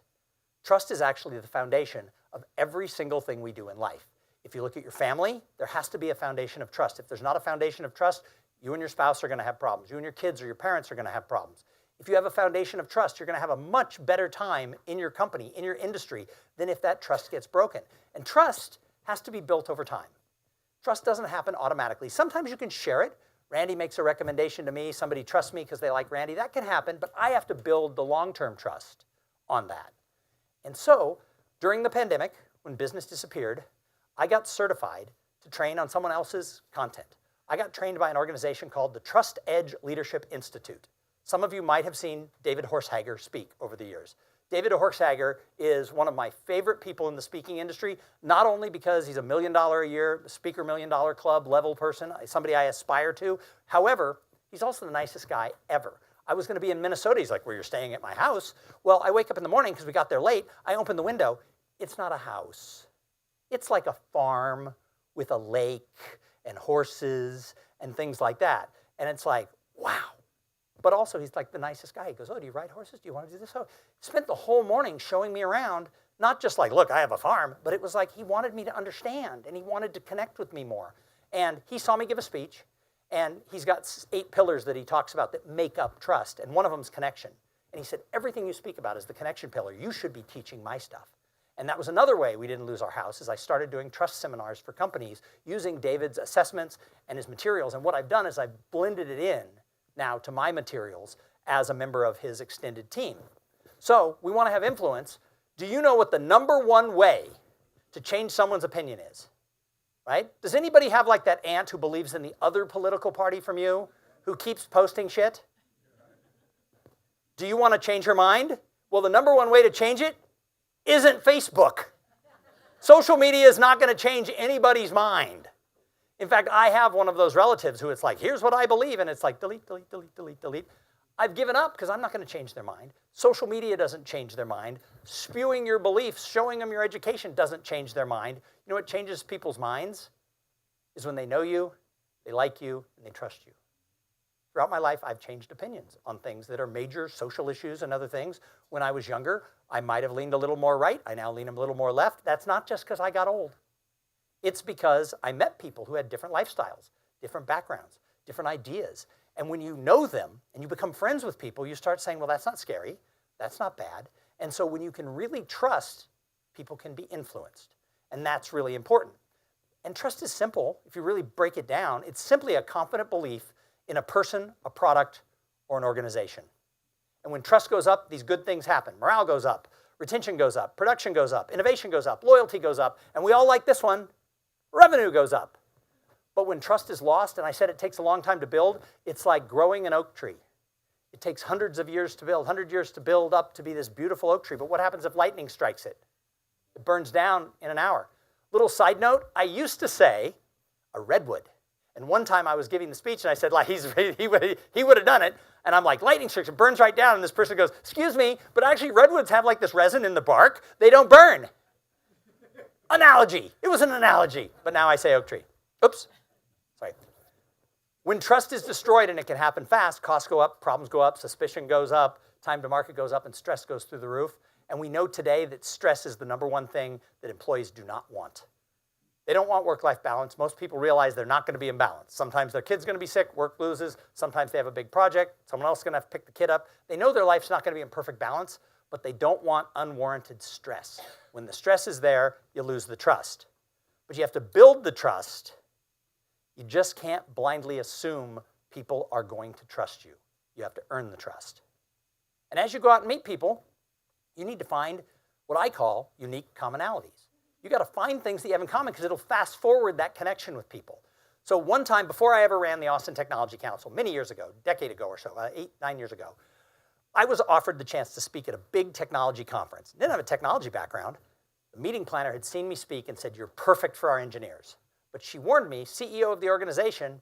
Trust is actually the foundation of every single thing we do in life. If you look at your family, there has to be a foundation of trust. If there's not a foundation of trust, you and your spouse are going to have problems. You and your kids or your parents are going to have problems. If you have a foundation of trust, you're going to have a much better time in your company, in your industry, than if that trust gets broken. And trust has to be built over time. Trust doesn't happen automatically. Sometimes you can share it. Randy makes a recommendation to me. Somebody trusts me because they like Randy. That can happen, but I have to build the long-term trust on that. And so, during the pandemic, when business disappeared, I got certified to train on someone else's content. I got trained by an organization called the Trust Edge Leadership Institute. Some of you might have seen David Horsehager speak over the years. David Horsehager is one of my favorite people in the speaking industry, not only because he's $1 million a year, speaker $1 million club level person, somebody I aspire to. However, he's also the nicest guy ever. I was going to be in Minnesota. He's like, well, you're staying at my house. Well, I wake up in the morning because we got there late. I open the window. It's not a house. It's like a farm with a lake and horses and things like that. And it's like, wow. But also, he's like the nicest guy. He goes, oh, do you ride horses? Do you want to do this? Oh, he spent the whole morning showing me around, not just like, look, I have a farm, but it was like he wanted me to understand, and he wanted to connect with me more. And he saw me give a speech, and he's got 8 pillars that he talks about that make up trust, and one of them is connection. And he said, everything you speak about is the connection pillar. You should be teaching my stuff. And that was another way we didn't lose our house, is I started doing trust seminars for companies using David's assessments and his materials. And what I've done is I've blended it in now to my materials as a member of his extended team. So we want to have influence. Do you know what the #1 way to change someone's opinion is? Right? Does anybody have like that aunt who believes in the other political party from you, who keeps posting shit? Do you want to change her mind? Well, the #1 way to change it isn't Facebook. Social media is not going to change anybody's mind. In fact, I have one of those relatives who it's like, here's what I believe, and it's like, delete, delete, delete, delete, delete. I've given up because I'm not going to change their mind. Social media doesn't change their mind. Spewing your beliefs, showing them your education doesn't change their mind. You know what changes people's minds? Is when they know you, they like you, and they trust you. Throughout my life, I've changed opinions on things that are major social issues and other things. When I was younger, I might have leaned a little more right. I now lean a little more left. That's not just because I got old. It's because I met people who had different lifestyles, different backgrounds, different ideas. And when you know them and you become friends with people, you start saying, well, that's not scary. That's not bad. And so when you can really trust, people can be influenced. And that's really important. And trust is simple. If you really break it down, it's simply a confident belief in a person, a product, or an organization. And when trust goes up, these good things happen. Morale goes up, retention goes up, production goes up, innovation goes up, loyalty goes up, and we all like this one, revenue goes up. But when trust is lost, and I said it takes a long time to build, it's like growing an oak tree. It takes hundreds of years to build, 100 years to build up to be this beautiful oak tree. But what happens if lightning strikes it? It burns down in an hour. Little side note, I used to say a redwood. And one time I was giving the speech and I said, like, he would have done it. And I'm like, lightning strikes, it burns right down. And this person goes, excuse me, but actually redwoods have like this resin in the bark. They don't burn. Analogy. It was an analogy. But now I say oak tree. Oops. Sorry. When trust is destroyed, and it can happen fast, costs go up, problems go up, suspicion goes up, time to market goes up, and stress goes through the roof. And we know today that stress is the #1 thing that employees do not want. They don't want work-life balance. Most people realize they're not going to be in balance. Sometimes their kid's going to be sick, work loses. Sometimes they have a big project. Someone else is going to have to pick the kid up. They know their life's not going to be in perfect balance, but they don't want unwarranted stress. When the stress is there, you lose the trust. But you have to build the trust. You just can't blindly assume people are going to trust you. You have to earn the trust. And as you go out and meet people, you need to find what I call unique commonalities. You got to find things that you have in common because it'll fast forward that connection with people. So one time, before I ever ran the Austin Technology Council, many years ago, a decade ago or so, 8, 9 years ago, I was offered the chance to speak at a big technology conference. Didn't have a technology background. The meeting planner had seen me speak and said, you're perfect for our engineers. But she warned me, CEO of the organization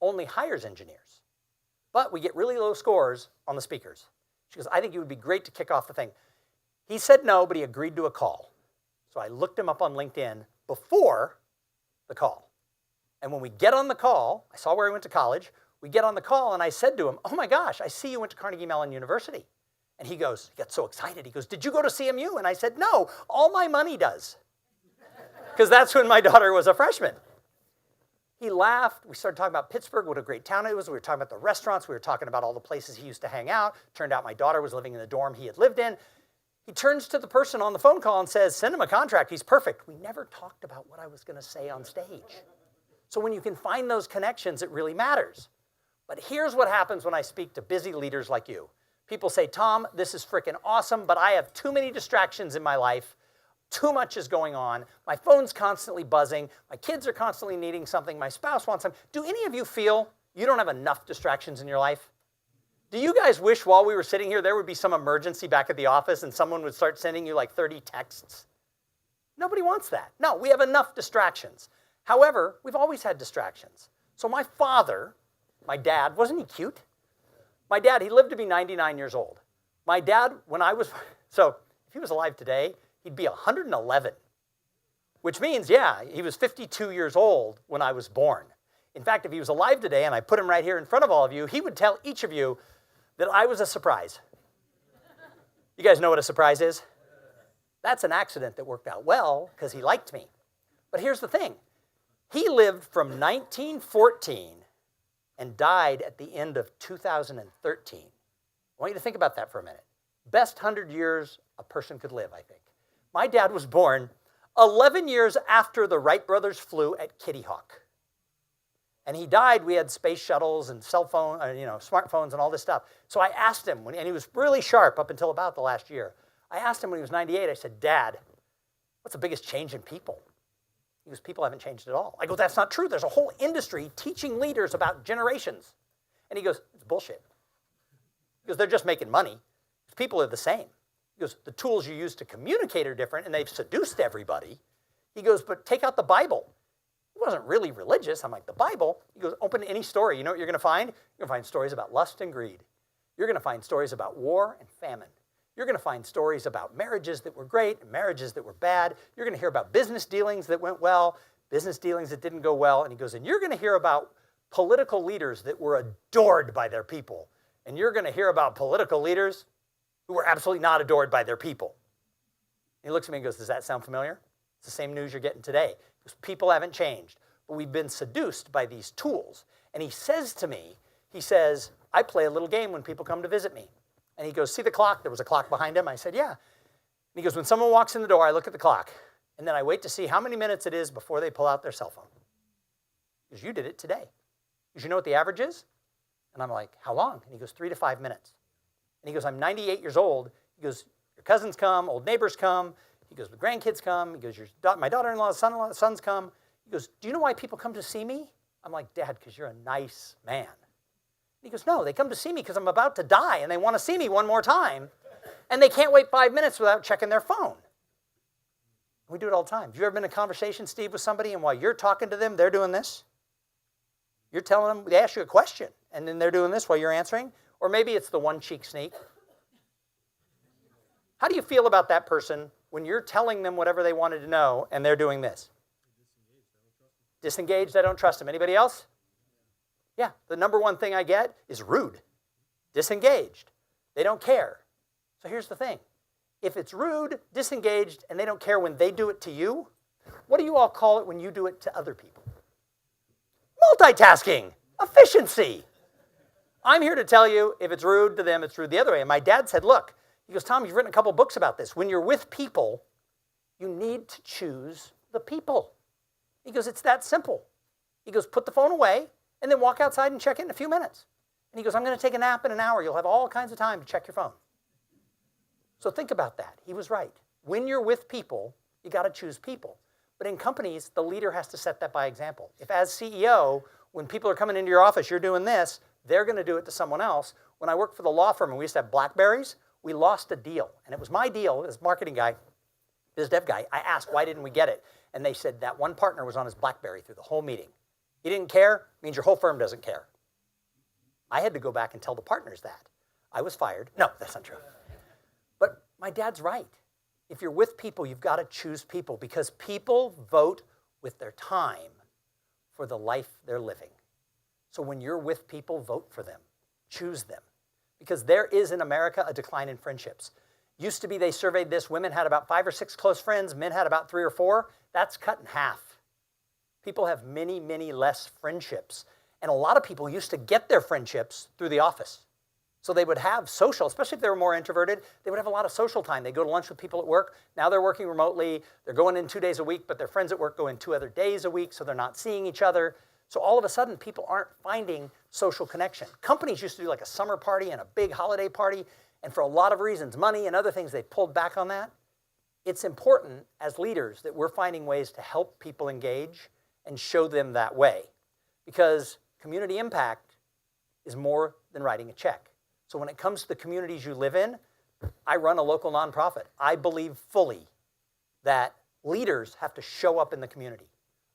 only hires engineers. But we get really low scores on the speakers. She goes, I think you would be great to kick off the thing. He said no, but he agreed to a call. So I looked him up on LinkedIn before the call. And when we get on the call, I saw where he went to college. We get on the call, and I said to him, oh my gosh, I see you went to Carnegie Mellon University. And he got so excited. He goes, did you go to CMU? And I said, no, all my money does. Because that's when my daughter was a freshman. He laughed. We started talking about Pittsburgh, what a great town it was. We were talking about the restaurants. We were talking about all the places he used to hang out. Turned out my daughter was living in the dorm he had lived in. He turns to the person on the phone call and says, send him a contract. He's perfect. We never talked about what I was going to say on stage. So when you can find those connections, it really matters. But here's what happens when I speak to busy leaders like you. People say, Tom, this is freaking awesome, but I have too many distractions in my life. Too much is going on. My phone's constantly buzzing. My kids are constantly needing something. My spouse wants something. Do any of you feel you don't have enough distractions in your life? Do you guys wish while we were sitting here there would be some emergency back at the office and someone would start sending you like 30 texts? Nobody wants that. No, we have enough distractions. However, we've always had distractions. So my father, my dad, wasn't he cute? My dad, he lived to be 99 years old. My dad, so if he was alive today, he'd be 111, which means, yeah, he was 52 years old when I was born. In fact, if he was alive today and I put him right here in front of all of you, he would tell each of you that I was a surprise. You guys know what a surprise is? That's an accident that worked out well because he liked me. But here's the thing. He lived from 1914 and died at the end of 2013. I want you to think about that for a minute. Best 100 years a person could live, I think. My dad was born 11 years after the Wright brothers flew at Kitty Hawk. And he died, we had space shuttles and cell phone, smartphones and all this stuff. So I asked him, and he was really sharp up until about the last year. I asked him when he was 98, I said, Dad, what's the biggest change in people? He goes, people haven't changed at all. I go, that's not true. There's a whole industry teaching leaders about generations. And he goes, it's bullshit. He goes, they're just making money. People are the same. He goes, the tools you use to communicate are different, and they've seduced everybody. He goes, but take out the Bible. He wasn't really religious. I'm like, the Bible? He goes, open any story. You know what you're going to find? You're going to find stories about lust and greed. You're going to find stories about war and famine. You're going to find stories about marriages that were great and marriages that were bad. You're going to hear about business dealings that went well, business dealings that didn't go well. And he goes, and you're going to hear about political leaders that were adored by their people. And you're going to hear about political leaders who were absolutely not adored by their people. And he looks at me and goes, does that sound familiar? It's the same news you're getting today. Because people haven't changed, but we've been seduced by these tools. And he says to me, he says, I play a little game when people come to visit me. And he goes, see the clock? There was a clock behind him. I said, yeah. And he goes, when someone walks in the door, I look at the clock. And then I wait to see how many minutes it is before they pull out their cell phone. Because you did it today. Because you know what the average is? And I'm like, how long? And he goes, 3 to 5 minutes. And he goes, I'm 98 years old. He goes, your cousins come, old neighbors come. He goes, the grandkids come. He goes, my daughter-in-law, son-in-law, sons come. He goes, do you know why people come to see me? I'm like, Dad, because you're a nice man. He goes, no, they come to see me because I'm about to die and they want to see me one more time. And they can't wait 5 minutes without checking their phone. We do it all the time. Have you ever been in a conversation, Steve, with somebody and while you're talking to them, they're doing this? You're telling them, they ask you a question and then they're doing this while you're answering? Or maybe it's the one cheek sneak. How do you feel about that person when you're telling them whatever they wanted to know and they're doing this? Disengaged, I don't trust them. Anybody else? Yeah, the number one thing I get is rude, disengaged. They don't care. So here's the thing. If it's rude, disengaged, and they don't care when they do it to you, what do you all call it when you do it to other people? Multitasking, efficiency. I'm here to tell you, if it's rude to them, it's rude the other way. And my dad said, look, he goes, Thom, you've written a couple books about this. When you're with people, you need to choose the people. He goes, it's that simple. He goes, put the phone away, and then walk outside and check it in a few minutes. And he goes, I'm going to take a nap in an hour. You'll have all kinds of time to check your phone. So think about that. He was right. When you're with people, you got to choose people. But in companies, the leader has to set that by example. If as CEO, when people are coming into your office, you're doing this, they're going to do it to someone else. When I worked for the law firm and we used to have BlackBerries, we lost a deal. And it was my deal as marketing guy, biz dev guy. I asked, why didn't we get it? And they said that one partner was on his BlackBerry through the whole meeting. He didn't care, means your whole firm doesn't care. I had to go back and tell the partners that. I was fired. No, that's not true. But my dad's right. If you're with people, you've got to choose people because people vote with their time for the life they're living. So when you're with people, vote for them. Choose them. Because there is in America a decline in friendships. Used to be they surveyed this, women had about 5 or 6 close friends, men had about 3 or 4. That's cut in half. People have many, many less friendships. And a lot of people used to get their friendships through the office. So they would have social, especially if they were more introverted, they would have a lot of social time. They'd go to lunch with people at work. Now they're working remotely. They're going in 2 days a week, but their friends at work go in 2 other days a week, so they're not seeing each other. So all of a sudden, people aren't finding social connection. Companies used to do like a summer party and a big holiday party, and for a lot of reasons, money and other things, they pulled back on that. It's important as leaders that we're finding ways to help people engage and show them that way. Because community impact is more than writing a check. So when it comes to the communities you live in, I run a local nonprofit. I believe fully that leaders have to show up in the community.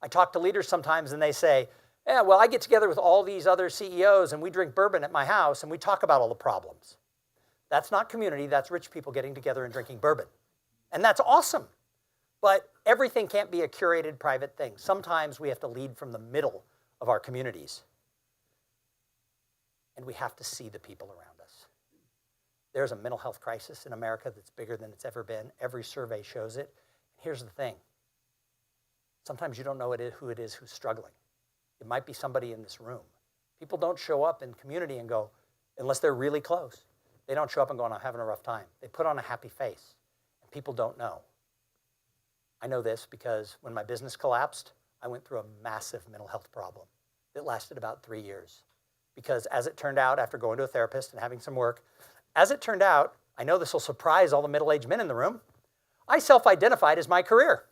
I talk to leaders sometimes and they say, yeah, well, I get together with all these other CEOs and we drink bourbon at my house and we talk about all the problems. That's not community, that's rich people getting together and drinking bourbon. And that's awesome. But everything can't be a curated private thing. Sometimes we have to lead from the middle of our communities. And we have to see the people around us. There's a mental health crisis in America that's bigger than it's ever been. Every survey shows it. Here's the thing. Sometimes you don't know who it is who's struggling. It might be somebody in this room. People don't show up in community and go, unless they're really close, they don't show up and go, I'm having a rough time. They put on a happy face, and people don't know. I know this because when my business collapsed, I went through a massive mental health problem that lasted about 3 years. Because as it turned out, after going to a therapist and having some work, as it turned out, I know this will surprise all the middle-aged men in the room, I self-identified as my career.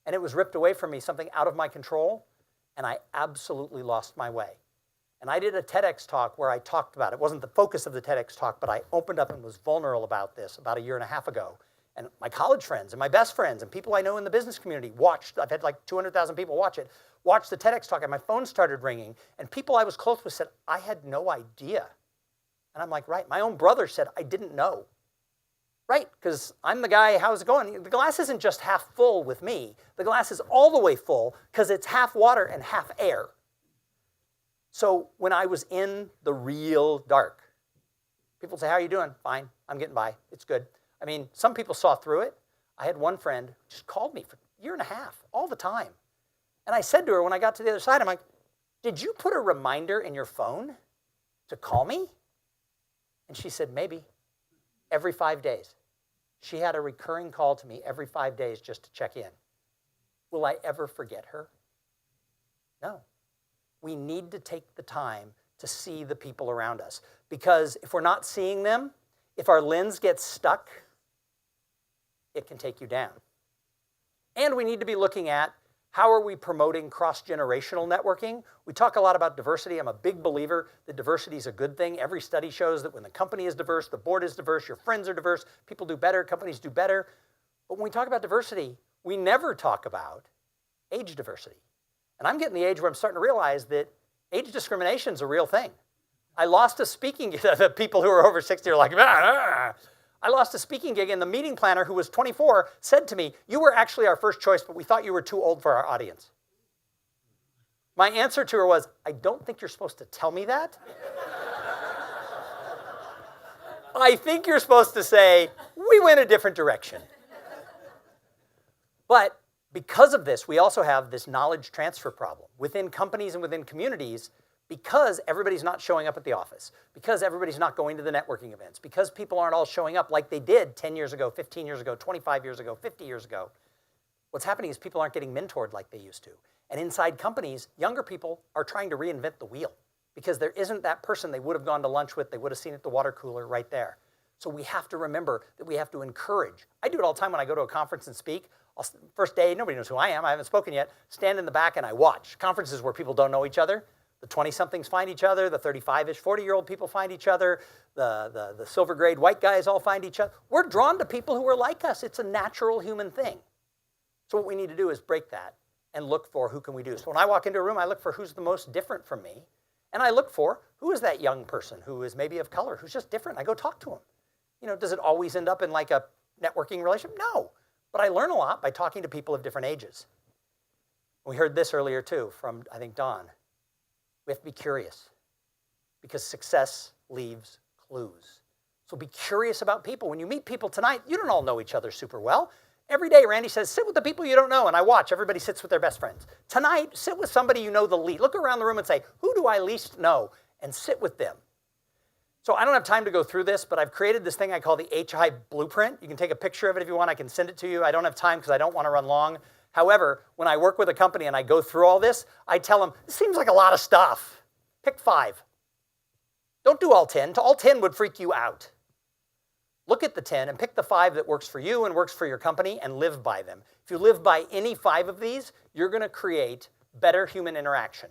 And it was ripped away from me, something out of my control, and I absolutely lost my way. And I did a TEDx talk where I talked about it. It wasn't the focus of the TEDx talk, but I opened up and was vulnerable about this about 1.5 years ago. And my college friends and my best friends and people I know in the business community watched. I've had like 200,000 people watch it. Watched the TEDx talk, and my phone started ringing. And people I was close with said, I had no idea. And I'm like, right. My own brother said, I didn't know. Right, because I'm the guy, how's it going? The glass isn't just half full with me. The glass is all the way full because it's half water and half air. So when I was in the real dark, people say, how are you doing? Fine, I'm getting by, it's good. I mean, some people saw through it. I had one friend who just called me for a year and a half, all the time. And I said to her when I got to the other side, I'm like, did you put a reminder in your phone to call me? And she said, maybe, every 5 days. She had a recurring call to me every 5 days just to check in. Will I ever forget her? No. We need to take the time to see the people around us. Because if we're not seeing them, if our lens gets stuck, it can take you down. And we need to be looking at how are we promoting cross-generational networking? We talk a lot about diversity. I'm a big believer that diversity is a good thing. Every study shows that when the company is diverse, the board is diverse, your friends are diverse, people do better, companies do better. But when we talk about diversity, we never talk about age diversity. And I'm getting the age where I'm starting to realize that age discrimination is a real thing. I lost a speaking gig. The people who are over 60 are like, ah. I lost a speaking gig, and the meeting planner, who was 24, said to me, you were actually our first choice, but we thought you were too old for our audience. My answer to her was, I don't think you're supposed to tell me that. I think you're supposed to say, we went a different direction. But because of this, we also have this knowledge transfer problem within companies and within communities. Because everybody's not showing up at the office, because everybody's not going to the networking events, because people aren't all showing up like they did 10 years ago, 15 years ago, 25 years ago, 50 years ago, what's happening is people aren't getting mentored like they used to. And inside companies, younger people are trying to reinvent the wheel because there isn't that person they would have gone to lunch with, they would have seen at the water cooler right there. So we have to remember that we have to encourage. I do it all the time when I go to a conference and speak. First day, nobody knows who I am, I haven't spoken yet, stand in the back and I watch. Conferences where people don't know each other. The 20-somethings find each other, the 35-ish, 40-year-old people find each other, the silver grade white guys all find each other. We're drawn to people who are like us. It's a natural human thing. So what we need to do is break that and look for who can we do. So when I walk into a room, I look for who's the most different from me, and I look for who is that young person who is maybe of color, who's just different. I go talk to them. You know, does it always end up in like a networking relationship? No. But I learn a lot by talking to people of different ages. We heard this earlier too from, I think, Don. We have to be curious because success leaves clues. So be curious about people. When you meet people tonight, you don't all know each other super well. Every day, Randy says, sit with the people you don't know, and I watch. Everybody sits with their best friends. Tonight, sit with somebody you know the least. Look around the room and say, who do I least know? And sit with them. So I don't have time to go through this, but I've created this thing I call the HI Blueprint. You can take a picture of it if you want. I can send it to you. I don't have time because I don't want to run long. However, when I work with a company and I go through all this, I tell them, this seems like a lot of stuff. Pick 5. Don't do all 10. All 10 would freak you out. Look at the 10 and pick the 5 that works for you and works for your company and live by them. If you live by any 5 of these, you're going to create better human interaction.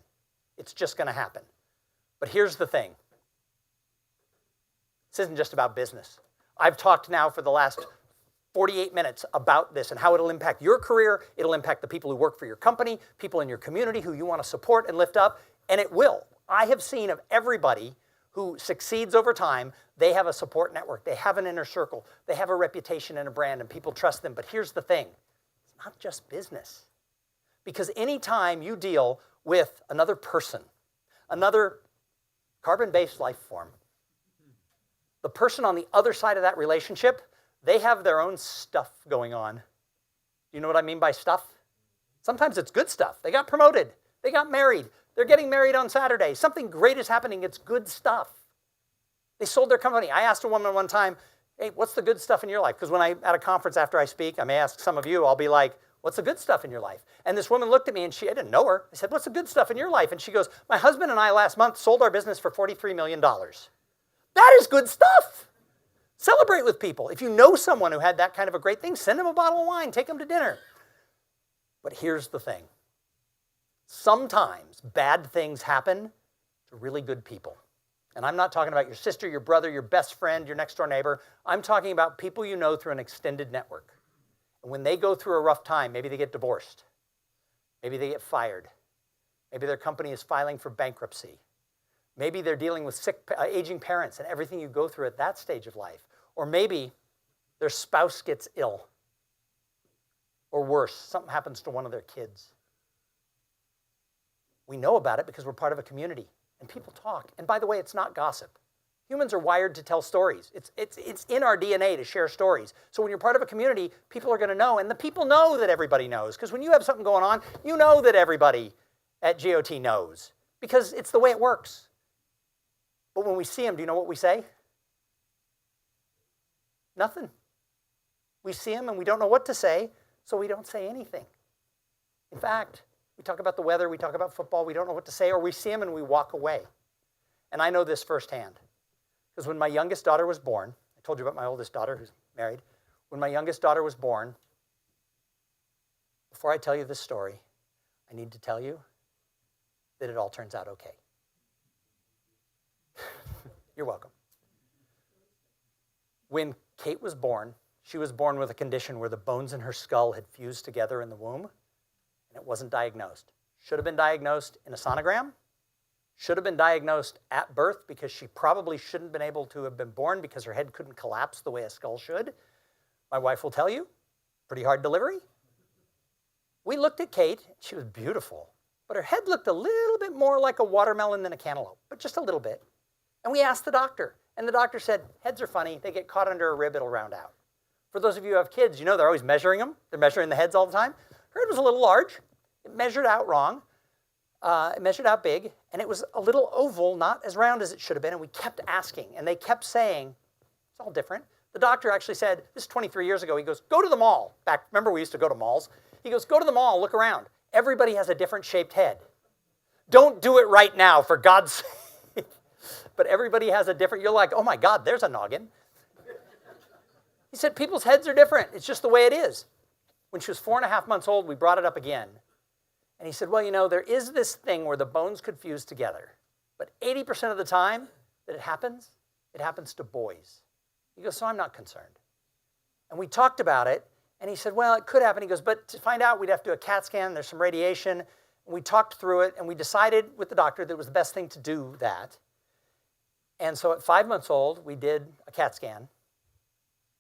It's just going to happen. But here's the thing. This isn't just about business. I've talked now for the last 48 minutes about this and how it'll impact your career. It'll impact the people who work for your company, people in your community who you want to support and lift up, and it will. I have seen of everybody who succeeds over time, they have a support network, they have an inner circle, they have a reputation and a brand, and people trust them. But here's the thing, it's not just business. Because anytime you deal with another person, another carbon-based life form, the person on the other side of that relationship, they have their own stuff going on. Do you know what I mean by stuff? Sometimes it's good stuff. They got promoted. They got married. They're getting married on Saturday. Something great is happening. It's good stuff. They sold their company. I asked a woman one time, hey, what's the good stuff in your life? Because when at a conference after I speak, I may ask some of you, I'll be like, what's the good stuff in your life? And this woman looked at me and I didn't know her. I said, what's the good stuff in your life? And she goes, my husband and I last month sold our business for $43 million. That is good stuff. Celebrate with people. If you know someone who had that kind of a great thing, send them a bottle of wine, take them to dinner. But here's the thing. Sometimes bad things happen to really good people. And I'm not talking about your sister, your brother, your best friend, your next door neighbor. I'm talking about people you know through an extended network. And when they go through a rough time, maybe they get divorced, maybe they get fired, maybe their company is filing for bankruptcy, maybe they're dealing with sick, aging parents and everything you go through at that stage of life, or maybe their spouse gets ill, or worse, something happens to one of their kids. We know about it because we're part of a community, and people talk. And by the way, it's not gossip. Humans are wired to tell stories. It's in our DNA to share stories. So when you're part of a community, people are going to know, and the people know that everybody knows. Because when you have something going on, you know that everybody at GOT knows, because it's the way it works. But when we see them, do you know what we say? Nothing. We see them and we don't know what to say, so we don't say anything. In fact, we talk about the weather, we talk about football, we don't know what to say, or we see them and we walk away. And I know this firsthand. Because when my youngest daughter was born, I told you about my oldest daughter who's married. When my youngest daughter was born, before I tell you this story, I need to tell you that it all turns out okay. You're welcome. When Kate was born, she was born with a condition where the bones in her skull had fused together in the womb, and it wasn't diagnosed. Should have been diagnosed in a sonogram. Should have been diagnosed at birth, because she probably shouldn't have been able to have been born because her head couldn't collapse the way a skull should. My wife will tell you, pretty hard delivery. We looked at Kate. She was beautiful, but her head looked a little bit more like a watermelon than a cantaloupe, but just a little bit. And we asked the doctor, and the doctor said, heads are funny. They get caught under a rib, it'll round out. For those of you who have kids, you know they're always measuring them. They're measuring the heads all the time. Her head was a little large. It measured out wrong. It measured out big, and it was a little oval, not as round as it should have been, and we kept asking, and they kept saying, it's all different. The doctor actually said, this is 23 years ago, he goes, go to the mall. Back, remember we used to go to malls? He goes, go to the mall, look around. Everybody has a different shaped head. Don't do it right now, for God's sake. But everybody has a different, you're like, oh my God, there's a noggin. He said, people's heads are different. It's just the way it is. When she was 4.5 months old, we brought it up again. And he said, well, you know, there is this thing where the bones could fuse together. But 80% of the time that it happens to boys. He goes, so I'm not concerned. And we talked about it, and he said, well, it could happen. He goes, but to find out, we'd have to do a CAT scan. There's some radiation. And we talked through it, and we decided with the doctor that it was the best thing to do that. And so at 5 months old, we did a CAT scan,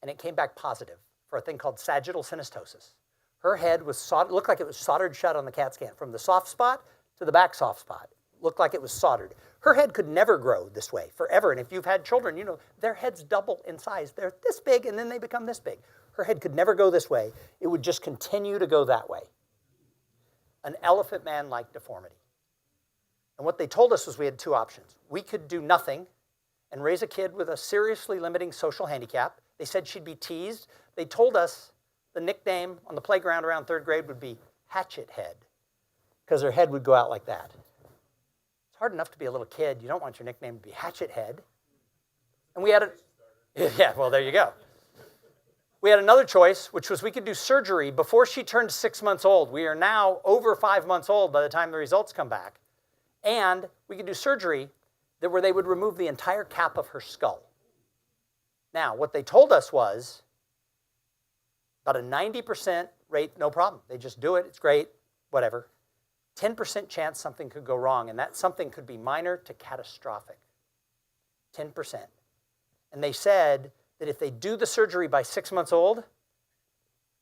and it came back positive for a thing called sagittal synostosis. Her head was looked like it was soldered shut on the CAT scan, from the soft spot to the back soft spot. Looked like it was soldered. Her head could never grow this way, forever. And if you've had children, you know their heads double in size. They're this big, and then they become this big. Her head could never go this way. It would just continue to go that way. An elephant man-like deformity. And what they told us was we had two options. We could do nothing and raise a kid with a seriously limiting social handicap. They said she'd be teased. They told us the nickname on the playground around 3rd grade would be Hatchet Head, because her head would go out like that. It's hard enough to be a little kid. You don't want your nickname to be Hatchet Head. And we had yeah, well, there you go. We had another choice, which was we could do surgery before she turned 6 months old. We are now over 5 months old by the time the results come back. And we could do surgery where they would remove the entire cap of her skull. Now, what they told us was about a 90% rate, no problem. They just do it, it's great, whatever. 10% chance something could go wrong, and that something could be minor to catastrophic. 10%. And they said that if they do the surgery by 6 months old,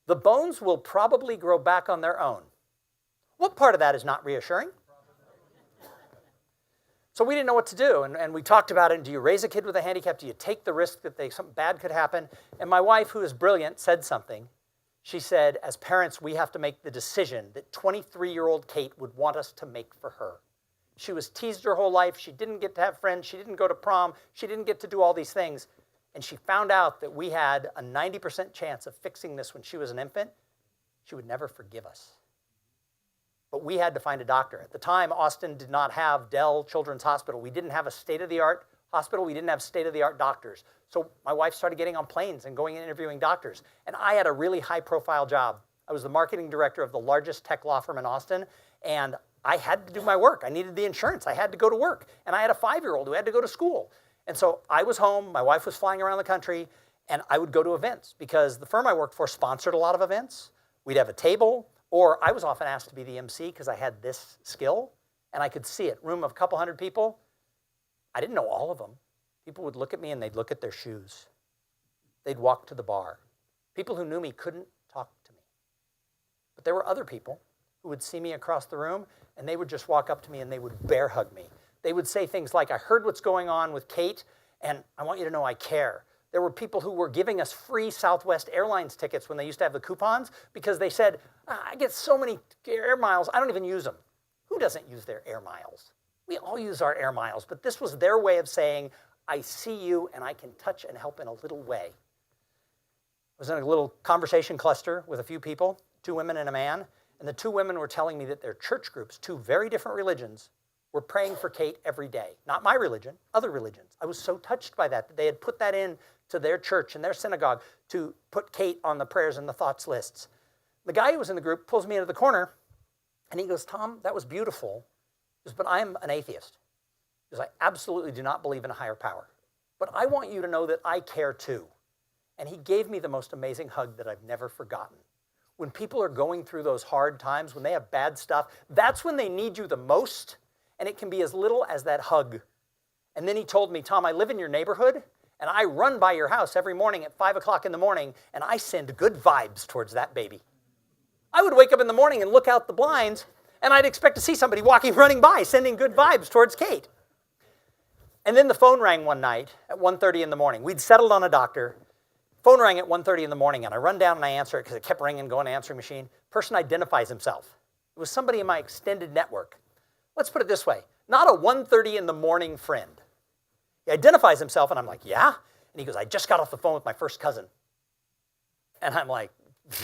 the bones will probably grow back on their own. What part of that is not reassuring? So we didn't know what to do, and we talked about it. Do you raise a kid with a handicap? Do you take the risk that something bad could happen? And my wife, who is brilliant, said something. She said, as parents, we have to make the decision that 23-year-old Kate would want us to make for her. She was teased her whole life. She didn't get to have friends. She didn't go to prom. She didn't get to do all these things. And she found out that we had a 90% chance of fixing this when she was an infant. She would never forgive us. But we had to find a doctor. At the time, Austin did not have Dell Children's Hospital. We didn't have a state-of-the-art hospital. We didn't have state-of-the-art doctors. So my wife started getting on planes and going and interviewing doctors. And I had a really high-profile job. I was the marketing director of the largest tech law firm in Austin. And I had to do my work. I needed the insurance. I had to go to work. And I had a 5-year-old who had to go to school. And so I was home. My wife was flying around the country. And I would go to events because the firm I worked for sponsored a lot of events. We'd have a table. Or I was often asked to be the MC because I had this skill. And I could see it. Room of a couple hundred people. I didn't know all of them. People would look at me and they'd look at their shoes. They'd walk to the bar. People who knew me couldn't talk to me. But there were other people who would see me across the room and they would just walk up to me and they would bear hug me. They would say things like, I heard what's going on with Kate and I want you to know I care. There were people who were giving us free Southwest Airlines tickets when they used to have the coupons because they said, I get so many air miles, I don't even use them. Who doesn't use their air miles? We all use our air miles, but this was their way of saying, I see you and I can touch and help in a little way. I was in a little conversation cluster with a few people, 2 women and a man, and the 2 women were telling me that their church groups, 2 very different religions, were praying for Kate every day. Not my religion, other religions. I was so touched by that they had put that in to their church and their synagogue to put Kate on the prayers and the thoughts lists. The guy who was in the group pulls me into the corner and he goes, Thom, that was beautiful, he goes, but I'm an atheist. He goes, I absolutely do not believe in a higher power. But I want you to know that I care too. And he gave me the most amazing hug that I've never forgotten. When people are going through those hard times, when they have bad stuff, that's when they need you the most. And it can be as little as that hug. And then he told me, Thom, I live in your neighborhood, and I run by your house every morning at 5 o'clock in the morning, and I send good vibes towards that baby. I would wake up in the morning and look out the blinds, and I'd expect to see somebody running by, sending good vibes towards Kate. And then the phone rang one night at 1:30 in the morning. We'd settled on a doctor. Phone rang at 1:30 in the morning, and I run down and I answer it because it kept ringing, going to answering machine. Person identifies himself. It was somebody in my extended network. Let's put it this way, not a 1:30 in the morning friend. He identifies himself, and I'm like, yeah? And he goes, I just got off the phone with my first cousin. And I'm like,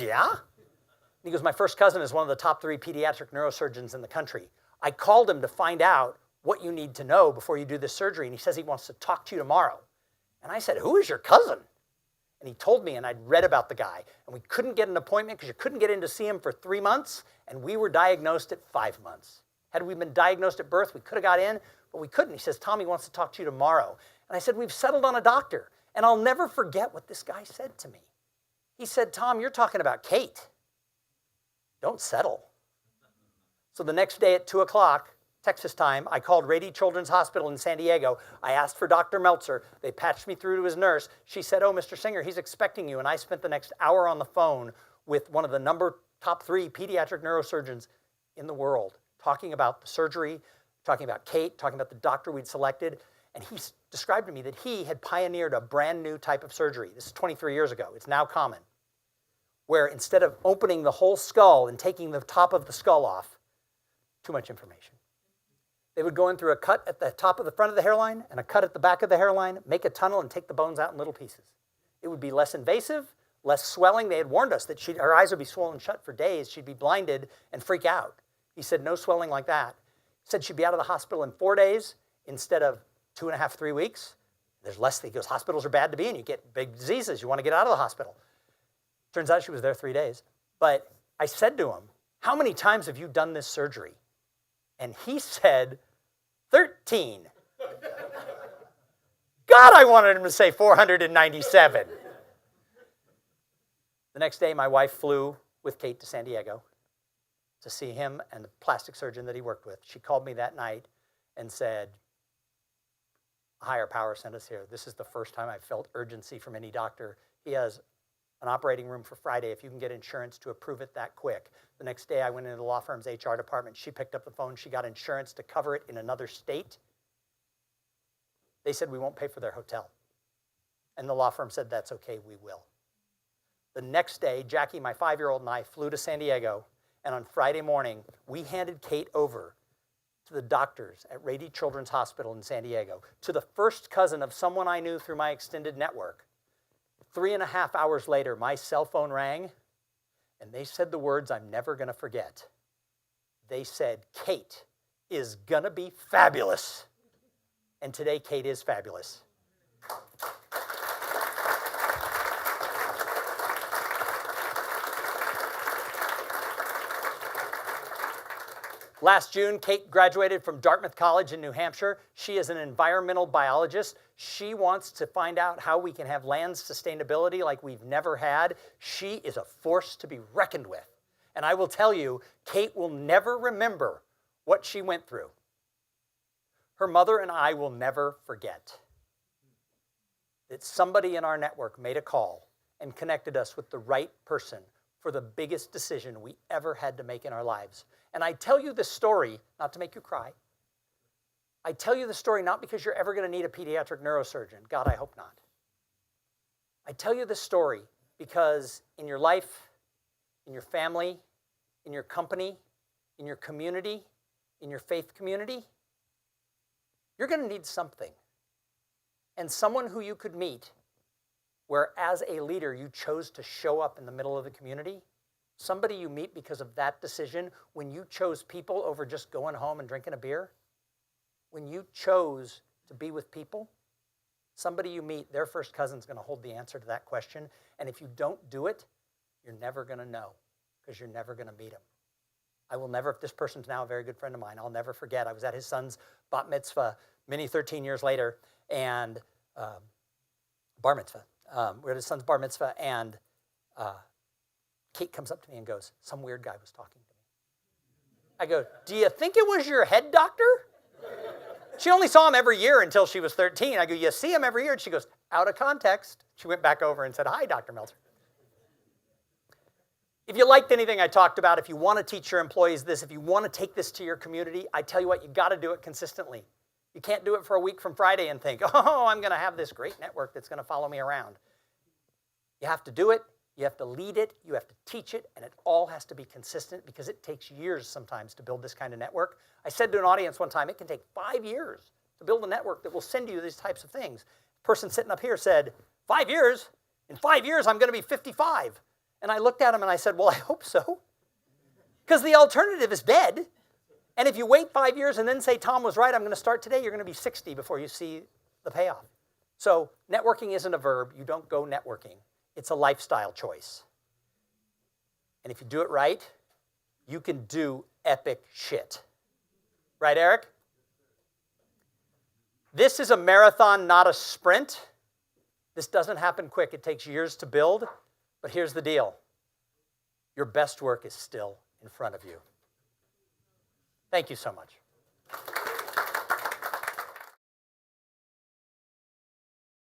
yeah? And he goes, my first cousin is one of the top 3 pediatric neurosurgeons in the country. I called him to find out what you need to know before you do this surgery, and he says he wants to talk to you tomorrow. And I said, who is your cousin? And he told me, and I'd read about the guy, and we couldn't get an appointment because you couldn't get in to see him for 3 months, and we were diagnosed at 5 months. Had we been diagnosed at birth, we could have got in, but we couldn't. He says, Tommy wants to talk to you tomorrow. And I said, we've settled on a doctor. And I'll never forget what this guy said to me. He said, Thom, you're talking about Kate. Don't settle. So the next day at 2 o'clock, Texas time, I called Rady Children's Hospital in San Diego. I asked for Dr. Meltzer. They patched me through to his nurse. She said, oh, Mr. Singer, he's expecting you. And I spent the next hour on the phone with one of the top 3 pediatric neurosurgeons in the world, talking about the surgery, talking about Kate, talking about the doctor we'd selected. And he described to me that he had pioneered a brand new type of surgery. This is 23 years ago. It's now common. Where instead of opening the whole skull and taking the top of the skull off, too much information. They would go in through a cut at the top of the front of the hairline and a cut at the back of the hairline, make a tunnel and take the bones out in little pieces. It would be less invasive, less swelling. They had warned us that her eyes would be swollen shut for days. She'd be blinded and freak out. He said, no swelling like that. He said she'd be out of the hospital in 4 days instead of 2.5, 3 weeks. There's less. He goes, hospitals are bad to be in. You get big diseases. You want to get out of the hospital. Turns out she was there 3 days. But I said to him, how many times have you done this surgery? And he said, 13. God, I wanted him to say 497. The next day, my wife flew with Kate to San Diego to see him and the plastic surgeon that he worked with. She called me that night and said, a higher power sent us here. This is the first time I've felt urgency from any doctor. He has an operating room for Friday if you can get insurance to approve it that quick. The next day I went into the law firm's HR department. She picked up the phone. She got insurance to cover it in another state. They said, we won't pay for their hotel. And the law firm said, that's okay, we will. The next day, Jackie, my 5-year-old, and I flew to San Diego. And on Friday morning, we handed Kate over to the doctors at Rady Children's Hospital in San Diego, to the first cousin of someone I knew through my extended network. 3.5 hours later, my cell phone rang, and they said the words I'm never going to forget. They said, Kate is going to be fabulous. And today, Kate is fabulous. Last June, Kate graduated from Dartmouth College in New Hampshire. She is an environmental biologist. She wants to find out how we can have land sustainability like we've never had. She is a force to be reckoned with. And I will tell you, Kate will never remember what she went through. Her mother and I will never forget that somebody in our network made a call and connected us with the right person for the biggest decision we ever had to make in our lives. And I tell you this story not to make you cry. I tell you the story not because you're ever going to need a pediatric neurosurgeon. God, I hope not. I tell you this story because in your life, in your family, in your company, in your community, in your faith community, you're going to need something. And someone who you could meet where as a leader you chose to show up in the middle of the community, somebody you meet because of that decision, when you chose people over just going home and drinking a beer, when you chose to be with people, somebody you meet, their first cousin's going to hold the answer to that question. And if you don't do it, you're never going to know because you're never going to meet him. I will never, if this person's now a very good friend of mine, I'll never forget. I was at his son's bat mitzvah many 13 years later, and bar mitzvah. We're at his son's bar mitzvah, and Kate comes up to me and goes, some weird guy was talking to me. I go, do you think it was your head doctor? She only saw him every year until she was 13. I go, you see him every year? And she goes, out of context. She went back over and said, hi, Dr. Meltzer. If you liked anything I talked about, if you want to teach your employees this, if you want to take this to your community, I tell you what, you got to do it consistently. You can't do it for a week from Friday and think, oh, I'm going to have this great network that's going to follow me around. You have to do it. You have to lead it. You have to teach it. And it all has to be consistent because it takes years sometimes to build this kind of network. I said to an audience one time, it can take 5 years to build a network that will send you these types of things. The person sitting up here said, 5 years? In 5 years, I'm going to be 55. And I looked at him and I said, well, I hope so. Because the alternative is dead. And if you wait 5 years and then say, Thom was right, I'm going to start today, you're going to be 60 before you see the payoff. So networking isn't a verb. You don't go networking. It's a lifestyle choice. And if you do it right, you can do epic shit. Right, Eric? This is a marathon, not a sprint. This doesn't happen quick. It takes years to build. But here's the deal. Your best work is still in front of you. Thank you so much.